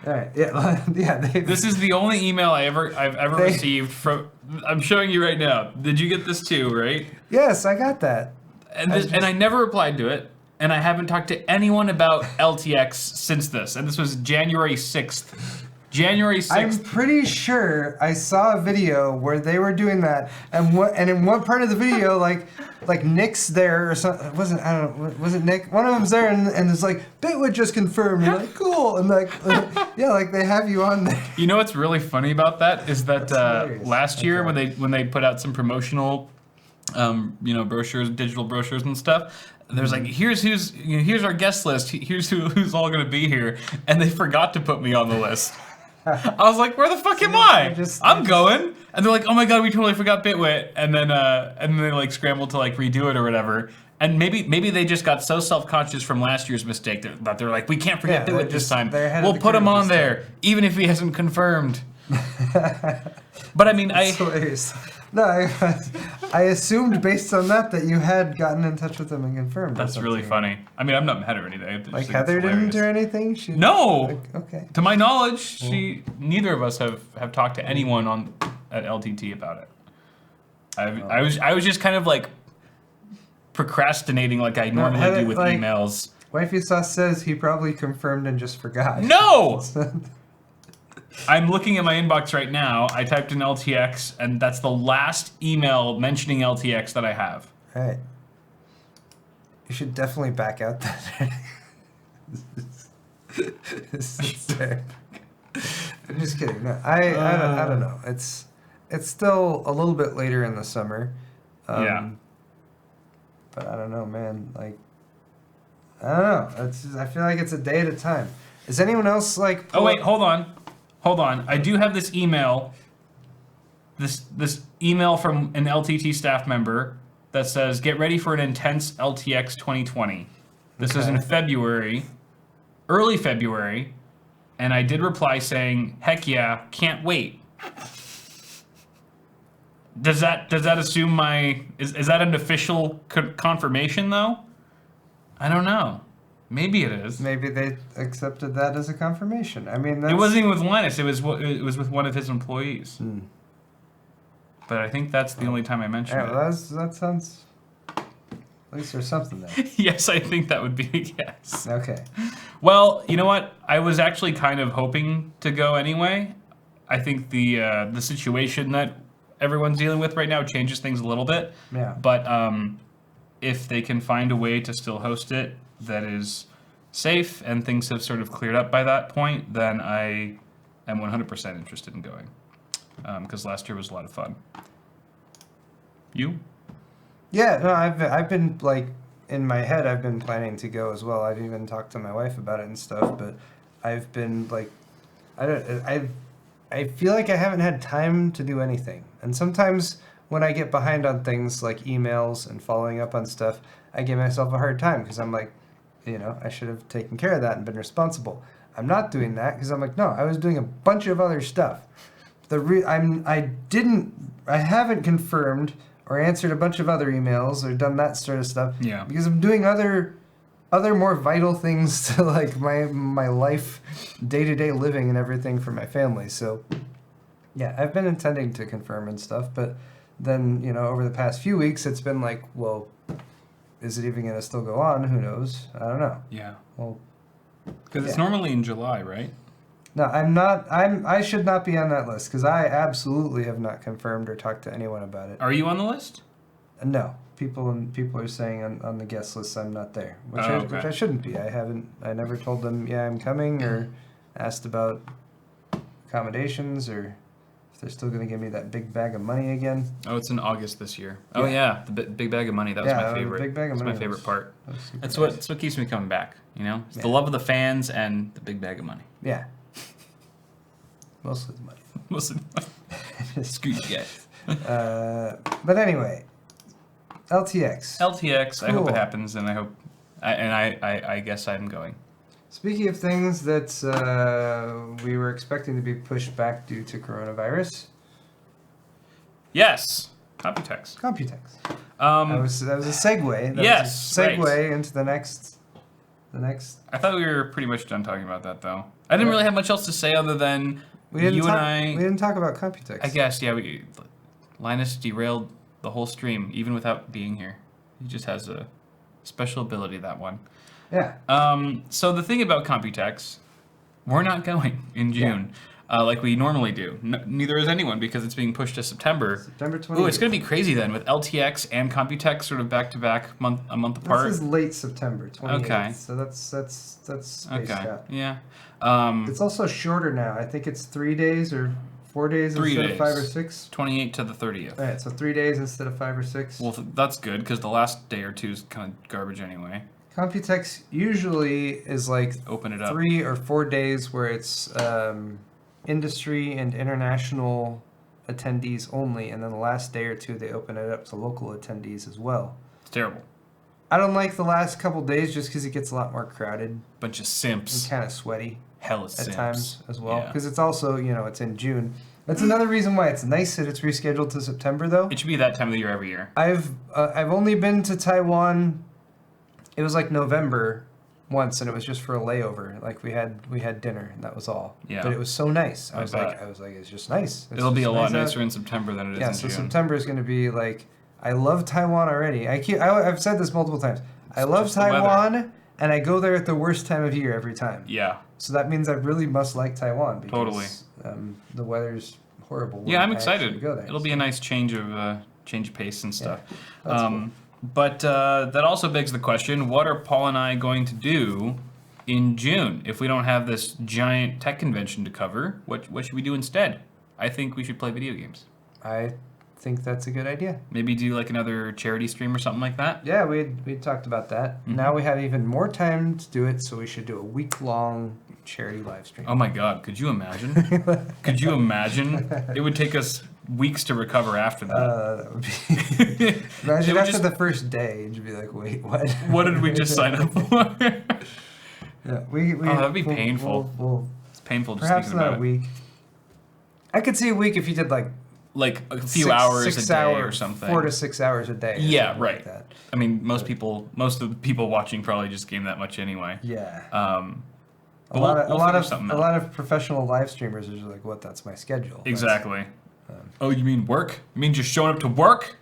All right. Yeah. Yeah. This is the only email I've ever received from. I'm showing you right now. Did you get this too? Right. Yes, I got that. And I never replied to it. And I haven't talked to anyone about LTX since this. And this was January 6th. January 6th. I'm pretty sure I saw a video where they were doing that, and in one part of the video, like Nick's there or something. Was it Nick? One of them's there, and it's like Bitwit just confirmed. And like cool, and yeah, like they have you on there. You know what's really funny about that is that last year when they put out some promotional, brochures, digital brochures and stuff. There's like, here's our guest list. Here's who's all gonna be here, and they forgot to put me on the list. I was like, where the fuck am I? I'm going, and they're like, oh my god, we totally forgot Bitwit, and then they like scrambled to like redo it or whatever. And maybe they just got so self-conscious from last year's mistake that they're like, we can't forget Bitwit this time. We'll put him on there, even if he hasn't confirmed. But I mean, hilarious. No, I assumed based on that you had gotten in touch with them and confirmed. That's really funny. I mean, I'm not mad or anything. Like Heather didn't or anything? No. Okay. To my knowledge, neither of us have talked to anyone at LTT about it. I was just kind of like procrastinating like I normally do with emails. Wifey Sauce says he probably confirmed and just forgot. No! I'm looking at my inbox right now. I typed in LTX, and that's the last email mentioning LTX that I have. Right. You should definitely back out that. This is terrible. I'm just kidding. No, I don't know. It's still a little bit later in the summer. Yeah. But I don't know, man. Like, I don't know. I feel like it's a day at a time. Is anyone else like? Oh wait, hold on. I do have this email. This email from an LTT staff member that says, "Get ready for an intense LTX 2020." This is in February, early February, and I did reply saying, "Heck yeah, can't wait." Does that assume is that an official confirmation though? I don't know. Maybe it is. Maybe they accepted that as a confirmation. I mean, it wasn't even with Linus. It was with one of his employees. But I think that's the only time I mentioned it. Well, that sounds. At least there's something there. Yes, I think that would be a yes. Okay. Well, you know what? I was actually kind of hoping to go anyway. I think the situation that everyone's dealing with right now changes things a little bit. Yeah. But if they can find a way to still host it that is safe and things have sort of cleared up by that point, then I am 100% interested in going. Because last year was a lot of fun. You? Yeah, no, I've been like in my head I've been planning to go as well. I've even talked to my wife about it and stuff, but I've been like I feel like I haven't had time to do anything. And sometimes when I get behind on things like emails and following up on stuff, I give myself a hard time because I'm like, I should have taken care of that and been responsible. I'm not doing that because I'm like, no, I was doing a bunch of other stuff. I haven't confirmed or answered a bunch of other emails or done that sort of stuff. Yeah. Because I'm doing other more vital things to like my life, day-to-day living and everything for my family. So yeah, I've been intending to confirm and stuff, but then, over the past few weeks it's been like, well, is it even going to still go on? Who knows? I don't know. Yeah. Well, because it's normally in July, right? No, I'm not. I should not be on that list because I absolutely have not confirmed or talked to anyone about it. Are you on the list? No, people are saying on the guest list I'm not there, which I shouldn't be. I never told them I'm coming or asked about accommodations or if they're still going to give me that big bag of money again. Oh, it's in August this year. Yeah. Oh yeah, the big bag of money. That was my favorite. Big bag of money. That's my favorite part. That's nice. what keeps me coming back. It's the love of the fans and the big bag of money. Yeah. Mostly the money. Mostly the money. Screw you guys. But anyway, LTX. LTX. I hope it Cool. happens, and I guess I'm going. Speaking of things that we were expecting to be pushed back due to coronavirus, Yes, Computex. Computex. That was a segue. Yes, was a segue into the next. I thought we were pretty much done talking about that, though. I didn't really have much else to say other than We and I. We didn't talk about Computex. I guess, yeah. Linus derailed the whole stream, even without being here. He just has a special ability, that one. Yeah. So the thing about Computex, we're not going in June. Like we normally do. Neither is anyone because it's being pushed to September. September 28th. Ooh, it's going to be crazy then with LTX and Computex sort of back to back, a month apart. This is late September 28th. Okay. So that's spaced Okay. out. Yeah. It's also shorter now. I think it's 3 days or 4 days 3 instead days. of 5 or 6. 28 to the 30th. All right, so 3 days instead of 5 or 6. Well, that's good because the last day or two is kind of garbage anyway. Computex usually is like Open it up. 3 or 4 days where it's industry and international attendees only, and then the last day or two they open it up to local attendees as well. It's terrible. I don't like the last couple days just because it gets a lot more crowded Bunch of and simps. kind of sweaty Hell is at simps. times as well. Yeah. Because it's also, it's in June. That's another reason why it's nice that it's rescheduled to September, though. It should be that time of the year every year. I've only been to Taiwan. It was like November once, and it was just for a layover. Like we had dinner, and that was all. Yeah. But it was so nice. I was bet. like, it's just nice. It'll be a lot nice nicer in September than it is Yeah, in so June. September is going to be like, I love Taiwan already. I've said this multiple times. I love just the weather. Taiwan, and I go there at the worst time of year every time. Yeah. So that means I really must like Taiwan because Totally. The weather's horrible. when Yeah, I'm I excited. actually go there. It'll be a nice change of pace and stuff. that's cool. But that also begs the question: what are Paul and I going to do in June if we don't have this giant tech convention to cover? What should we do instead? I think we should play video games. I think that's a good idea. Maybe do like another charity stream or something like that. Yeah, we talked about that. Mm-hmm. Now we have even more time to do it, so we should do a week-long charity live stream. Oh my God! Could you imagine? Could you imagine? It would take us weeks to recover after that. That would be imagine would after just- the first day, you'd be like, "Wait, what? What did we just sign up for? Yeah, we that'd be painful. We'll It's painful just perhaps thinking not about a week. I could see a week if you did like a few hours a day hours, or something. 4 to 6 hours a day. or Yeah, something right. Like that. I mean, most of the people watching probably just game that much anyway. Yeah. But a lot we'll of figure something out. professional live streamers are just like, "What? That's my schedule." Exactly. Oh, you mean work? You mean just showing up to work?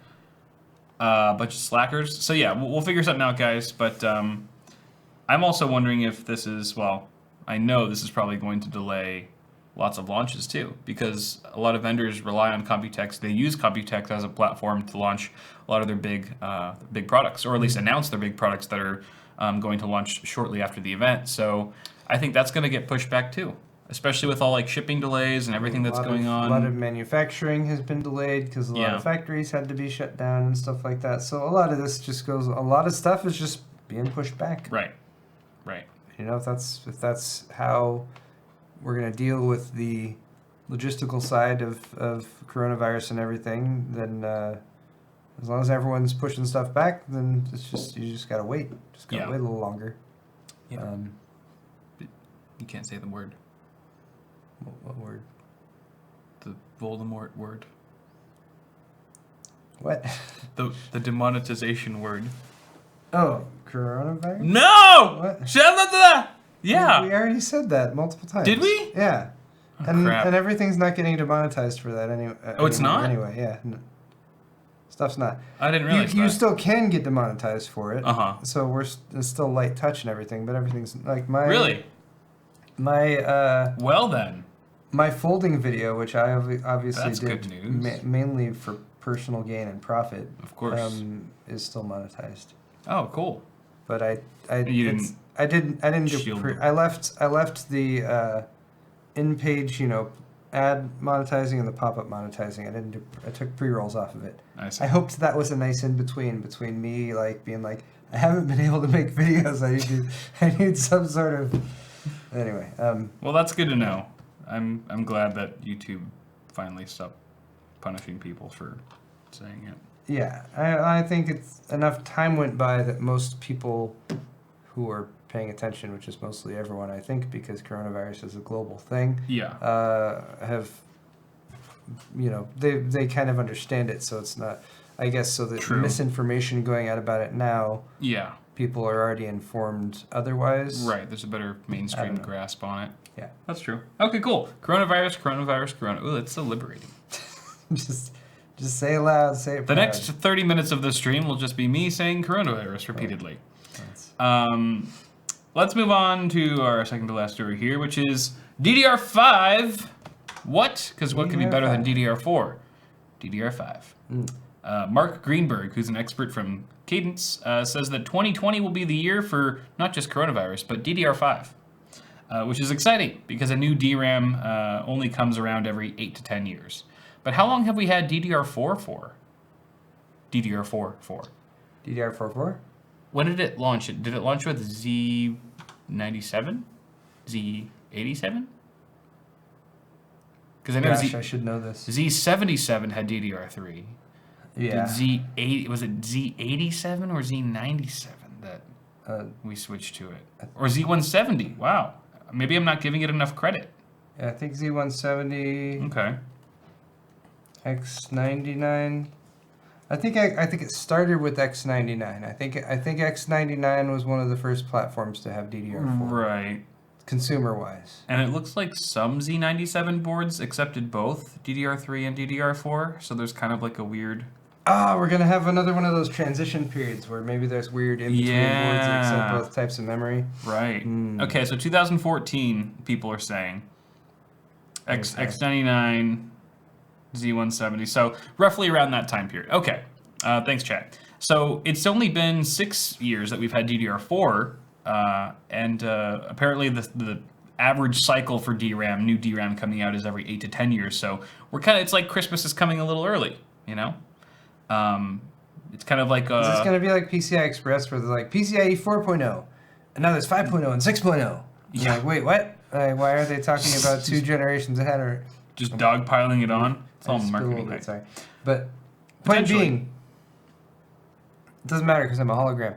Bunch of slackers. So yeah, we'll figure something out, guys. But I'm also wondering if this is, well, I know this is probably going to delay lots of launches too, because a lot of vendors rely on Computex. They use Computex as a platform to launch a lot of their big products, or at least announce their big products that are going to launch shortly after the event. So I think that's going to get pushed back too, especially with all like shipping delays and everything that's going on. A lot of manufacturing has been delayed because a lot Yeah. of factories had to be shut down and stuff like that. So a lot of this just goes. A lot of stuff is just being pushed back. Right. If that's how we're gonna deal with the logistical side of coronavirus and everything, then as long as everyone's pushing stuff back, then you just gotta wait. Just gotta Yeah. wait a little longer. Yeah. You can't say the word. What word? The Voldemort word. What? The demonetization word. Oh, coronavirus? No! What? Shut up! Yeah. We already said that multiple times. Did we? Yeah. Oh, and crap. and everything's not getting demonetized for that anyway. Oh, it's not? Anyway, yeah. Stuff's not. I didn't realize You that. still can get demonetized for it. Uh-huh. So it's still light touch and everything, but everything's like my Really? Well then. my folding video, which I obviously That's did good news. mainly for personal gain and profit, Of course. is still monetized. Oh, cool. But I You it's- I didn't do shield them. I left the in-page ad monetizing and the pop-up monetizing. I took pre-rolls off of it. I see. I hoped that was a nice in-between me like being like, I haven't been able to make videos. I need some sort of anyway. Well, that's good to know. I'm glad that YouTube finally stopped punishing people for saying it. Yeah, I think it's enough time went by that most people who are paying attention, which is mostly everyone, I think, because coronavirus is a global thing, Yeah. have, they kind of understand it, so it's not, I guess, so the True. misinformation going out about it now, Yeah. people are already informed otherwise. Right. There's a better mainstream grasp on it. Yeah. That's true. Okay, cool. Coronavirus. Ooh, that's so liberating. just say it loud, say it The proud. next 30 minutes of the stream will just be me saying coronavirus repeatedly. Let's move on to our second to last story here, which is DDR5. What? Because what could be better than DDR4? DDR5. Mark Greenberg, who's an expert from Cadence, says that 2020 will be the year for not just coronavirus, but DDR5. Which is exciting because a new DRAM only comes around every 8 to 10 years. But how long have we had DDR4 for? DDR4. DDR4? When did it launch? Did it launch with Z97? Z87? Because I know Gosh, I should know this. Z77 had DDR3. Yeah. Was it Z87 or Z97 that we switched to it? Or Z170? Wow. Maybe I'm not giving it enough credit. Yeah, I think Z170. Okay. X99. I think it started with X99. I think X99 was one of the first platforms to have DDR4. Right. Consumer-wise. And it looks like some Z97 boards accepted both DDR3 and DDR4, so there's kind of like a weird... We're going to have another one of those transition periods where maybe there's weird in-between boards that accept both types of memory. Right. Okay, so 2014, people are saying. X99, Z170, so roughly around that time period. Okay, thanks, chat. So it's only been 6 years that we've had DDR4, and apparently the average cycle for DRAM, new DRAM coming out, is every 8 to 10 years. So it's like Christmas is coming a little early, you know? It's kind of like... Is this going to be like PCI Express where they're like, PCIe 4.0, and now there's 5.0 and 6.0? Yeah. Like, wait, what? Why are they talking about 2 generations ahead? Or just dogpiling it on? It's all marketing. Bit, sorry. But point being, it doesn't matter because I'm a hologram.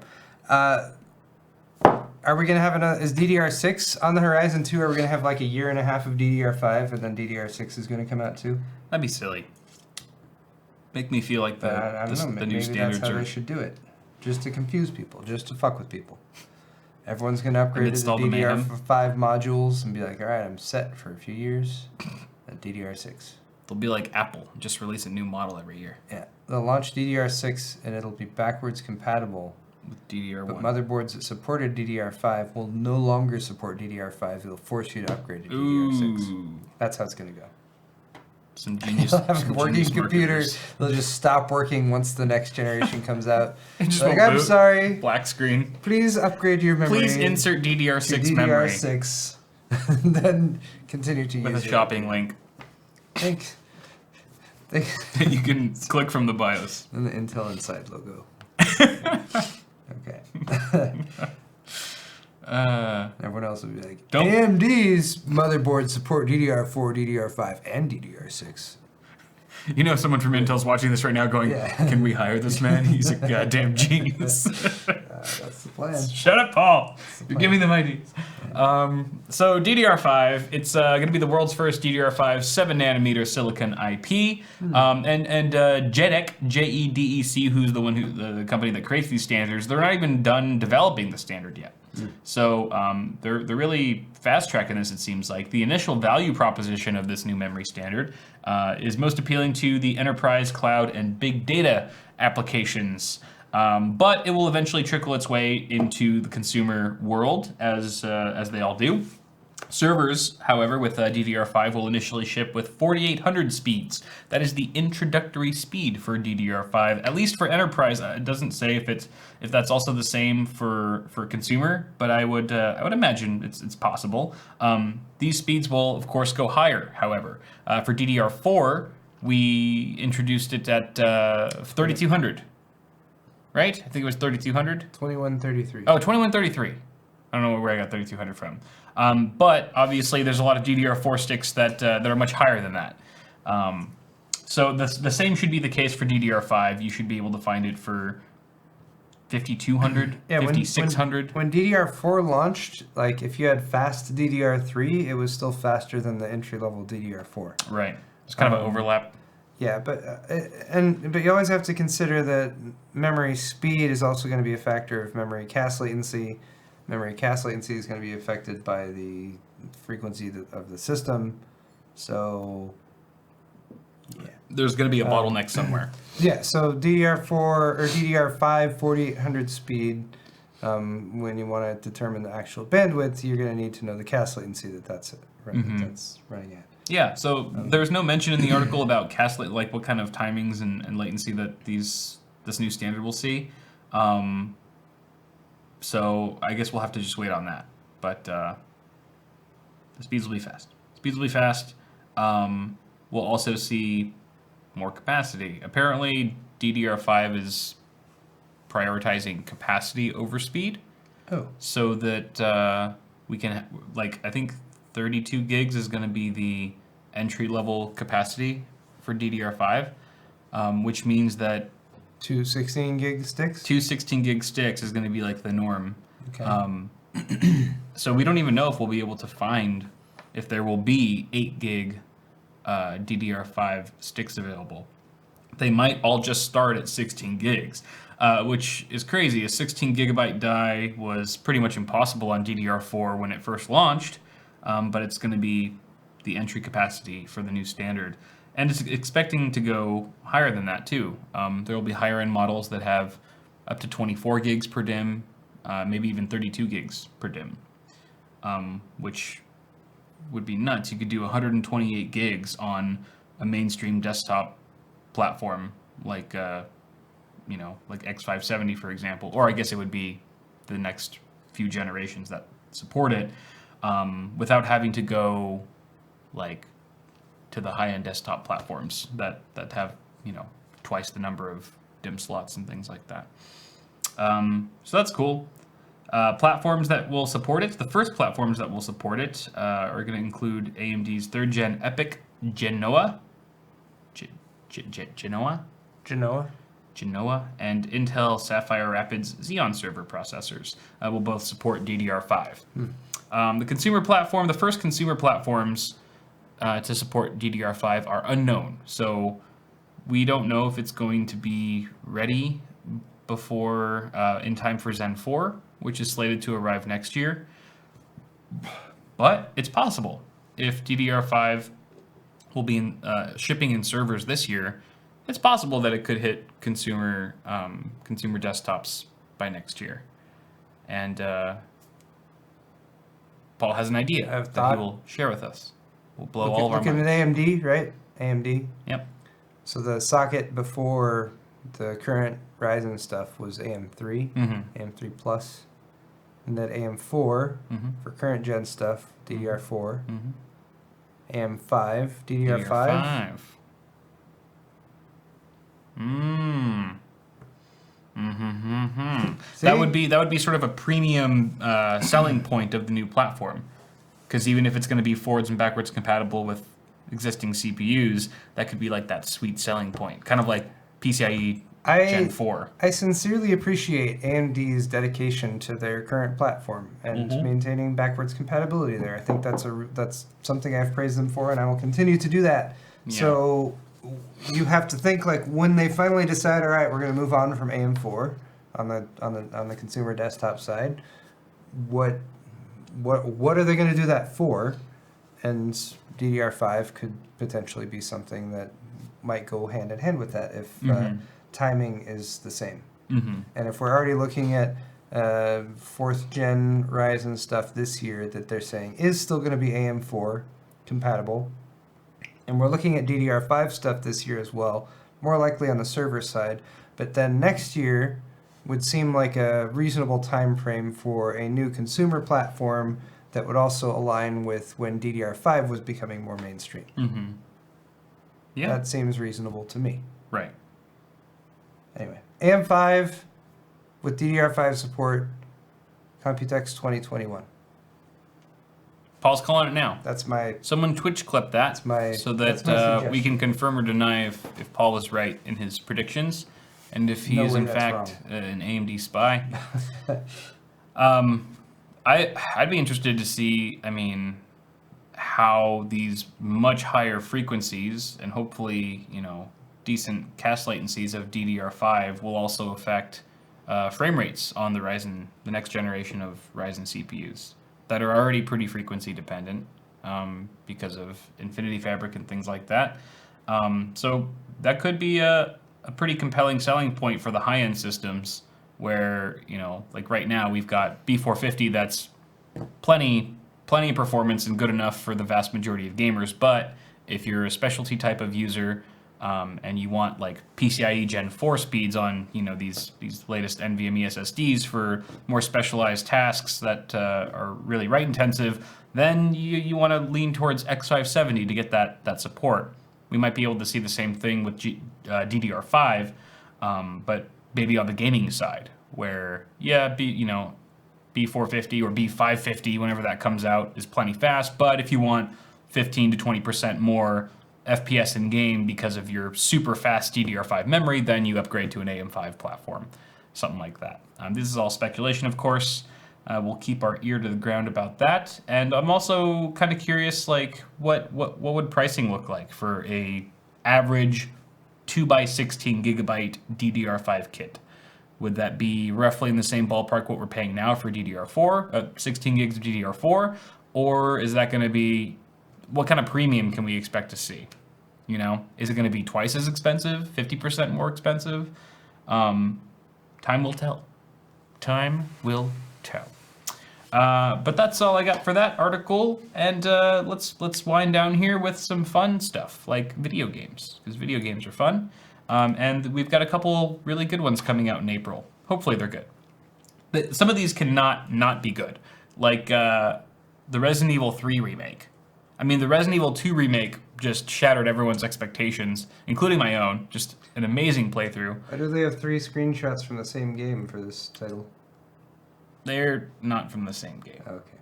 Are we going to have is DDR6 on the horizon too? Are we going to have like a year and a half of DDR5 and then DDR6 is going to come out too? That'd be silly. Make me feel like the new standards that's how they should do it. Just to confuse people, just to fuck with people. Everyone's going to upgrade to the DDR5 modules and be like, all right, I'm set for a few years at DDR6. They'll be like Apple, just release a new model every year. Yeah, they'll launch DDR6 and it'll be backwards compatible with DDR1. But motherboards that supported DDR5 will no longer support DDR5. It'll force you to upgrade to DDR6. That's how it's going to go. Some genius. They'll have a working computer. They'll just stop working once the next generation comes out. Just like, I'm sorry. Black screen. Please upgrade your memory. Please insert DDR6 to memory. DDR6. And then continue to use it. With a shopping link. You can click from the BIOS. And the Intel Inside logo. Okay. Everyone else would be like, AMD's motherboards support DDR4, DDR5, and DDR6. You know someone from Intel's watching this right now going, can we hire this man? He's a goddamn genius. That's the plan. Shut up, Paul. You're giving them ideas. So DDR5, it's going to be the world's first DDR5 7nm silicon IP. And JEDEC, JEDEC, who's the company that creates these standards, they're not even done developing the standard yet. So they're really fast tracking this, it seems like. The initial value proposition of this new memory standard is most appealing to the enterprise, cloud, and big data applications. But it will eventually trickle its way into the consumer world, as they all do. Servers, however, with DDR5 will initially ship with 4800 speeds. That is the introductory speed for DDR5, at least for enterprise. It doesn't say if that's also the same for consumer, but I would imagine it's possible. These speeds will, of course, go higher. However, for DDR4, we introduced it at 3200. Right? I think it was 3200. 2133. Oh, 2133. I don't know where I got 3200 from. But obviously, there's a lot of DDR4 sticks that are much higher than that. So the same should be the case for DDR5. You should be able to find it for 5200, 5600. When DDR4 launched, like if you had fast DDR3, it was still faster than the entry-level DDR4. Right. It's kind of an overlap. Yeah, but you always have to consider that memory speed is also going to be a factor of memory cache latency. Memory cache latency is going to be affected by the frequency of the system. So, yeah. There's going to be a bottleneck somewhere. Yeah, so DDR4 or DDR5 4800 speed, when you want to determine the actual bandwidth, you're going to need to know the cache latency that's running at. Yeah, so there's no mention in the article about cache, like what kind of timings and latency that this new standard will see. So I guess we'll have to just wait on that. But the speeds will be fast. Speeds will be fast. We'll also see more capacity. Apparently, DDR5 is prioritizing capacity over speed. Oh. So that we can, I think 32 gigs is going to be the entry-level capacity for DDR5, which means that two 16 gig sticks? Two 16 gig sticks is going to be like the norm. Okay. So we don't even know if we'll be able to find if there will be 8 gig DDR5 sticks available. They might all just start at 16 gigs, which is crazy. A 16 gigabyte die was pretty much impossible on DDR4 when it first launched, but it's going to be the entry capacity for the new standard. And it's expecting to go higher than that too. There will be higher end models that have up to 24 gigs per DIMM, maybe even 32 gigs per DIMM, which would be nuts. You could do 128 gigs on a mainstream desktop platform like X570, for example, or I guess it would be the next few generations that support it, without having to go to the high-end desktop platforms that have twice the number of DIMM slots and things like that. So that's cool. Platforms that will support it. The first platforms that will support it are going to include AMD's 3rd gen EPYC Genoa, and Intel Sapphire Rapids Xeon server processors will both support DDR5. The first consumer platforms to support DDR5 are unknown, so we don't know if it's going to be ready before in time for Zen 4, which is slated to arrive next year. But it's possible. If DDR5 will be shipping in servers this year, it's possible that it could hit consumer desktops by next year. And Paul has an idea that he will share with us. We'll blow all of our minds. Looking at AMD, right? AMD. Yep. So the socket before the current Ryzen stuff was AM3, AM3 Plus, and then AM4 for current gen stuff, DDR4, AM5, DDR5. That would be sort of a premium selling point of the new platform, because even if it's going to be forwards and backwards compatible with existing CPUs, that could be like that sweet selling point, kind of like PCIe Gen 4. I sincerely appreciate AMD's dedication to their current platform and maintaining backwards compatibility there. I think that's something I've praised them for, and I will continue to do that. Yeah. So you have to think, like, when they finally decide, all right, we're going to move on from AM4 on the consumer desktop side, what are they going to do that for? And DDR5 could potentially be something that might go hand in hand with that if timing is the same. And if we're already looking at 4th gen Ryzen stuff this year that they're saying is still going to be AM4 compatible, and we're looking at DDR5 stuff this year as well, more likely on the server side, but then next year would seem like a reasonable time frame for a new consumer platform that would also align with when DDR5 was becoming more mainstream. Yeah. That seems reasonable to me. Right. Anyway, AM5 with DDR5 support, Computex 2021. Paul's calling it now. That's my. Someone Twitch clip that so that we can confirm or deny if Paul is right in his predictions, and if he is in fact an AMD spy. I'd be interested to see. I mean, how these much higher frequencies and hopefully decent cast latencies of DDR5 will also affect frame rates on the next generation of Ryzen CPUs that are already pretty frequency dependent because of Infinity Fabric and things like that. So that could be a pretty compelling selling point for the high-end systems where, like right now we've got B450 that's plenty of performance and good enough for the vast majority of gamers, but if you're a specialty type of user and you want like PCIe Gen 4 speeds on these latest NVMe SSDs for more specialized tasks that are really write intensive, then you want to lean towards X570 to get that support. We might be able to see the same thing with DDR5, but maybe on the gaming side, where B450 or B550, whenever that comes out, is plenty fast. But if you want 15 to 20% more FPS in game because of your super fast DDR5 memory, then you upgrade to an AM5 platform, something like that. This is all speculation, of course. We'll keep our ear to the ground about that. And I'm also kind of curious, like, what would pricing look like for a average 2x16 gigabyte DDR5 kit? Would that be roughly in the same ballpark what we're paying now for DDR4, 16 gigs of DDR4? Or is that going to be, what kind of premium can we expect to see? Is it going to be twice as expensive, 50% more expensive? Time will tell. Time will tell. But that's all I got for that article. And let's wind down here with some fun stuff, like video games, because video games are fun. And we've got a couple really good ones coming out in April. Hopefully they're good. But some of these cannot not be good, like the Resident Evil 3 remake. I mean, the Resident Evil 2 remake just shattered everyone's expectations, including my own. Just an amazing playthrough. Why do they have 3 screenshots from the same game for this title? They're not from the same game. Okay.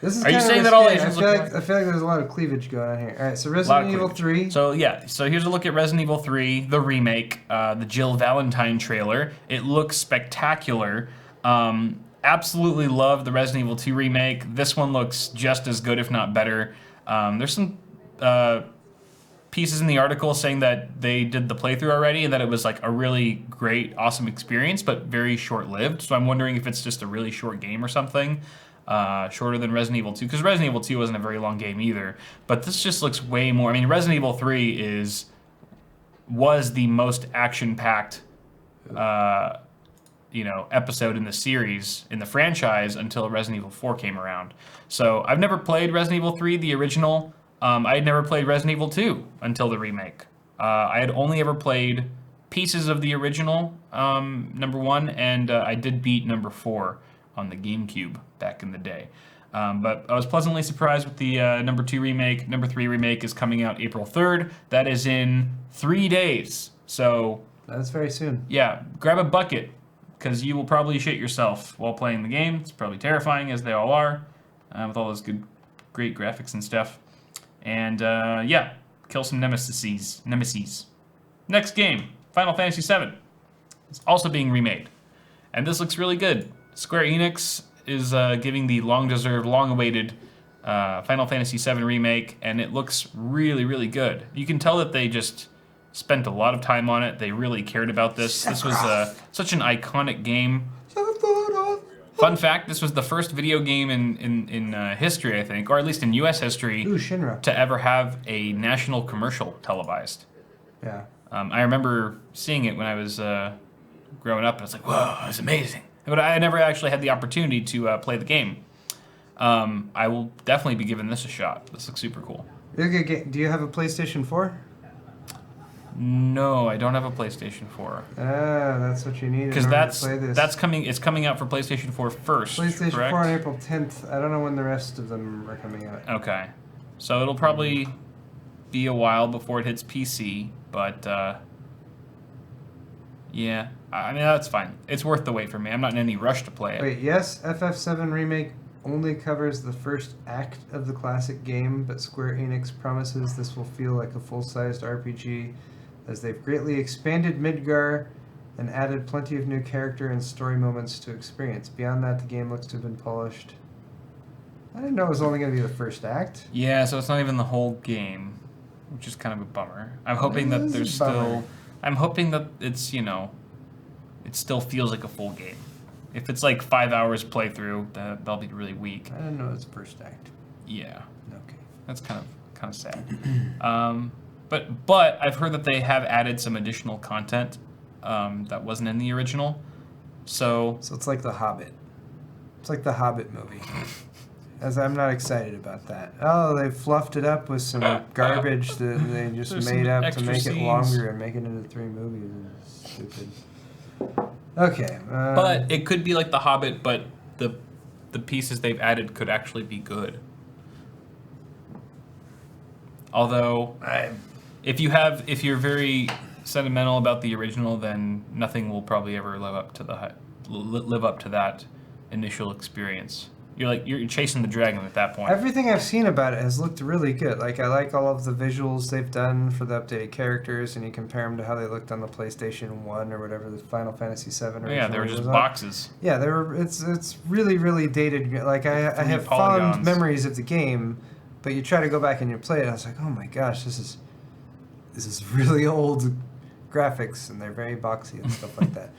This is Are you saying that all Asians I feel like there's a lot of cleavage going on here. All right, so Resident Evil 3. So here's a look at Resident Evil 3, the remake, the Jill Valentine trailer. It looks spectacular. Absolutely love the Resident Evil 2 remake. This one looks just as good, if not better. There's some pieces in the article saying that they did the playthrough already and that it was like a really great, awesome experience, but very short-lived. So I'm wondering if it's just a really short game or something, shorter than Resident Evil 2, because Resident Evil 2 wasn't a very long game either. But this just looks way more. I mean, Resident Evil 3 was the most action-packed episode in the series, in the franchise, until Resident Evil 4 came around. So I've never played Resident Evil 3, the original. I had never played Resident Evil 2 until the remake. I had only ever played pieces of the original, number 1, and I did beat number 4 on the GameCube back in the day. But I was pleasantly surprised with the number 2 remake. Number 3 remake is coming out April 3rd. That is in 3 days. So that's very soon. Yeah, grab a bucket, because you will probably shit yourself while playing the game. It's probably terrifying, as they all are, with all those great graphics and stuff. And kill some nemesis. Next game, Final Fantasy VII. It's also being remade, and this looks really good. Square Enix is giving the long-deserved, long-awaited Final Fantasy VII remake, and it looks really, really good. You can tell that they just spent a lot of time on it. They really cared about this. This was such an iconic game. Fun fact, this was the first video game in history, I think, or at least in U.S. history, to ever have a national commercial televised. Yeah. I remember seeing it when I was growing up, and I was like, whoa, it was amazing. But I never actually had the opportunity to play the game. I will definitely be giving this a shot. This looks super cool. Do you have a PlayStation 4? No, I don't have a PlayStation 4. That's what you need. Because that's coming. It's coming out for PlayStation 4 first. PlayStation correct? 4 on April 10th. I don't know when the rest of them are coming out. Okay, so it'll probably be a while before it hits PC, but yeah, I mean that's fine. It's worth the wait for me. I'm not in any rush to play it. Wait, yes, FF7 remake only covers the first act of the classic game, but Square Enix promises this will feel like a full-sized RPG, as they've greatly expanded Midgar and added plenty of new character and story moments to experience. Beyond that, the game looks to have been polished. I didn't know it was only going to be the first act. Yeah, so it's not even the whole game, which is kind of a bummer. I'm hoping that there's still... I'm hoping that it's, you know, it still feels like a full game. If it's like 5 hours playthrough, that'll be really weak. I didn't know it was the first act. Yeah. Okay. That's kind of sad. But I've heard that they have added some additional content that wasn't in the original. So it's like The Hobbit. It's like the Hobbit movie. As I'm not excited about that. Oh, they fluffed it up with some garbage that they just made up to make it longer and make it into 3 movies. It's stupid. Okay. But it could be like The Hobbit, but the pieces they've added could actually be good. Although, if you're very sentimental about the original, then nothing will probably ever live up to that initial experience. You're chasing the dragon at that point. Everything I've seen about it has looked really good. Like, I like all of the visuals they've done for the updated characters, and you compare them to how they looked on the PlayStation 1 or whatever, the Final Fantasy 7 or yeah, they were just boxes. Yeah, they were. It's really, really dated. Like, I have fond memories of the game, but you try to go back and you play it, and I was like, oh my gosh, this is really old graphics, and they're very boxy and stuff like that.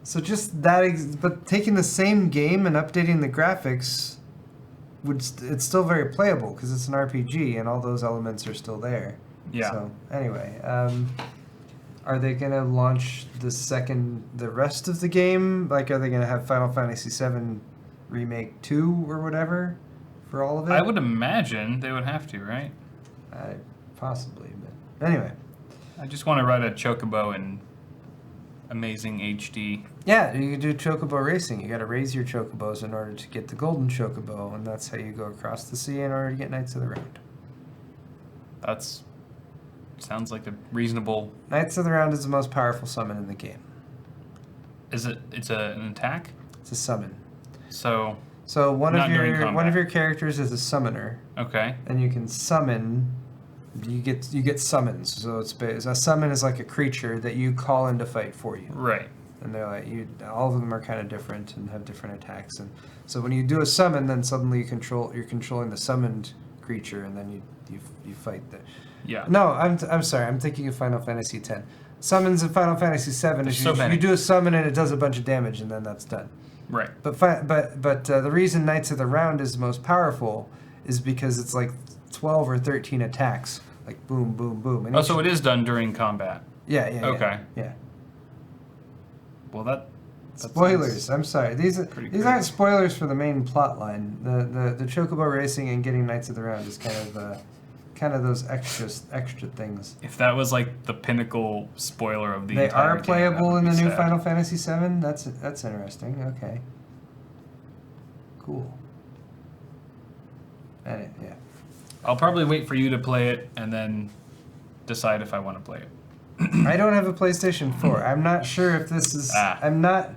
So just that, but taking the same game and updating the graphics, it's still very playable because it's an RPG and all those elements are still there. Yeah. So anyway, are they gonna launch the rest of the game? Like, are they gonna have Final Fantasy VII Remake 2 or whatever for all of it? I would imagine they would have to, right? Possibly, but anyway. I just want to ride a Chocobo in amazing HD. Yeah, you can do Chocobo racing. You got to raise your Chocobos in order to get the golden Chocobo, and that's how you go across the sea in order to get Knights of the Round. Sounds like a reasonable... Knights of the Round is the most powerful summon in the game. Is it? It's an attack? It's a summon. So one of your characters is a summoner. Okay. And you can summon. You get summons. So a summon is like a creature that you call in to fight for you. Right. And they're like all of them are kind of different and have different attacks. And so when you do a summon, then suddenly you're controlling the summoned creature, and then you fight the. Yeah. No, I'm sorry. I'm thinking of Final Fantasy X. Summons in Final Fantasy VII is you do a summon and it does a bunch of damage, and then that's done. Right. But the reason Knights of the Round is the most powerful is because it's like 12 or 13 attacks, like boom, boom, boom. And so it is done during combat. Yeah. Okay. Yeah. Well, that spoilers. I'm sorry. These aren't spoilers for the main plot line. The Chocobo racing and getting Knights of the Round is kind of those extra things. If that was like the pinnacle spoiler of the entire game, they are playable in the new sad. Final Fantasy VII. That's interesting. Okay. Cool. Yeah. I'll probably wait for you to play it and then decide if I want to play it. I don't have a PlayStation 4. I'm not sure if this is... I'm not...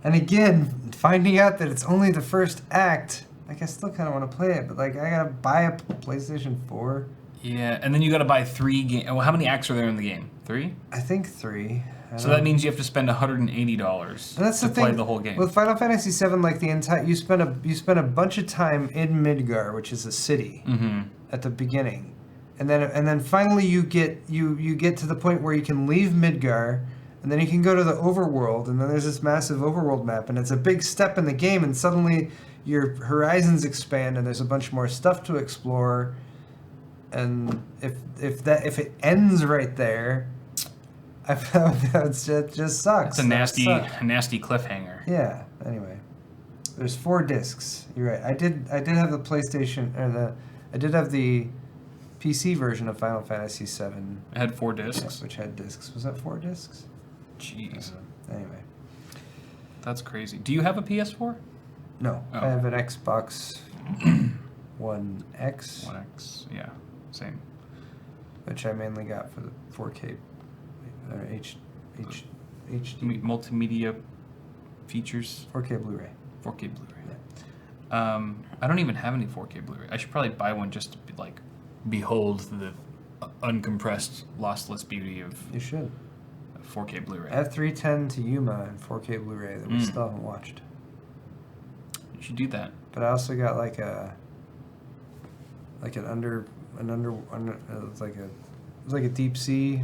And again, finding out that it's only the first act, like, I still kind of want to play it, but, like, I got to buy a PlayStation 4. Yeah, and then you got to buy 3 games. Well, how many acts are there in the game? 3? I think 3. So that means you have to spend $180 to play the whole game. With Final Fantasy VII, like, you spend a bunch of time in Midgar, which is a city, at the beginning. And then finally you get to the point where you can leave Midgar, and then you can go to the overworld, and then there's this massive overworld map, and it's a big step in the game, and suddenly your horizons expand, and there's a bunch more stuff to explore. And if it ends right there, I found it just sucks. It's a nasty cliffhanger. Yeah. Anyway, there's 4 discs. You're right. I did have the PlayStation I did have the PC version of Final Fantasy VII. It had 4 discs? Yeah, which had discs. Was that 4 discs? Jeez. Anyway. That's crazy. Do you have a PS4? No. Oh. I have an Xbox One X. One X, yeah. Same. Which I mainly got for the 4K HD. Multimedia features? 4K Blu-ray. 4K Blu-ray. Yeah. I don't even have any 4K Blu-ray. I should probably buy one just to be like, behold the uncompressed, lossless beauty of You should. 4K Blu-ray. I have 310 to Yuma and 4K Blu-ray that we still haven't watched. You should do that. But I also got like a it's like a deep sea,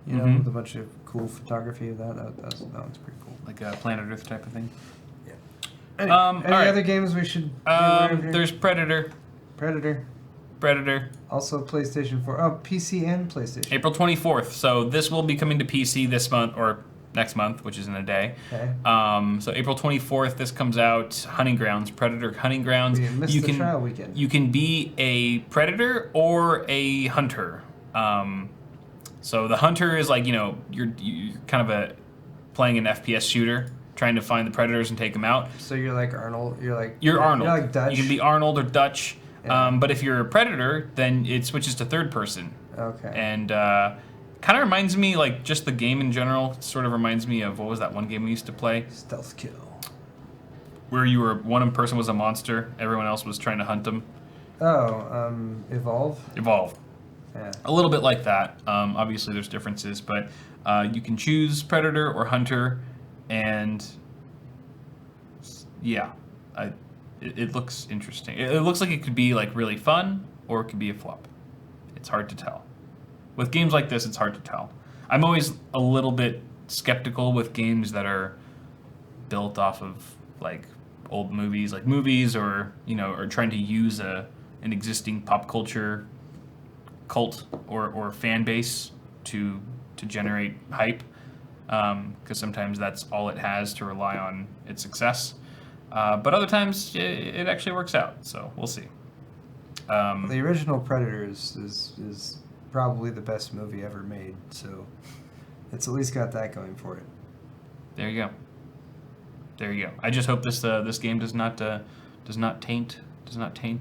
you know, with a bunch of cool photography of that. That one's pretty cool. Like a Planet Earth type of thing. Any right. other games we should be aware of here? There's Predator. Predator. Also PlayStation 4. Oh, PC and PlayStation. April 24th. So this will be coming to PC this month or next month, which is in a day. Okay. So April 24th, this comes out. Hunting Grounds, Predator Hunting Grounds. We missed the trial weekend. You can be a predator or a hunter. So the hunter is like, you know, you're kind of playing an FPS shooter, trying to find the predators and take them out. So you're like Arnold. You're Arnold. You're like Dutch. You can be Arnold or Dutch. Yeah. But if you're a predator, then it switches to third person. Okay. And kind of reminds me, like, just the game in general, sort of reminds me of, what was that one game we used to play? Stealth Kill. Where one person was a monster, everyone else was trying to hunt them. Oh, Evolve? Evolve. Yeah. A little bit like that. Obviously, there's differences, but you can choose predator or hunter, and yeah, it looks interesting. It looks like it could be like really fun, or it could be a flop. It's hard to tell. With games like this, it's hard to tell. I'm always a little bit skeptical with games that are built off of like old movies, or you know, or trying to use an existing pop culture cult or fan base to generate hype, because sometimes that's all it has to rely on its success. But other times it actually works out, so we'll see. The original Predator is probably the best movie ever made, so it's at least got that going for it. There you go. I just hope this game does not taint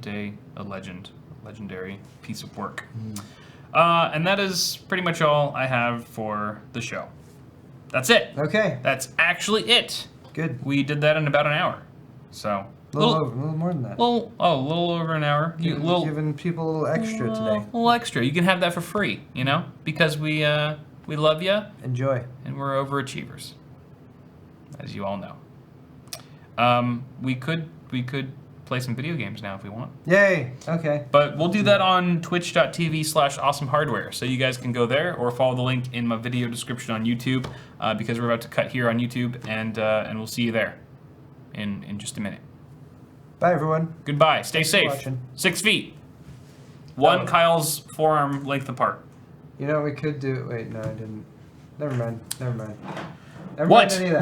a legendary piece of work. And that is pretty much all I have for the show. That's it. Okay. That's actually it. Good. We did that in about an hour. So a little more than that. A little over an hour. Giving people a little extra today. A little extra. You can have that for free, you know, because we love you. Enjoy. And we're overachievers, as you all know. We could play some video games now if we want. Yay! Okay. But we'll do that on twitch.tv/awesomehardware. So you guys can go there or follow the link in my video description on YouTube, because we're about to cut here on YouTube, and we'll see you there in just a minute. Bye, everyone. Goodbye. Stay safe. Watching. 6 feet. One Kyle's forearm length apart. You know what we could do? Wait, no, I didn't. Never mind. Never mind any of that. What?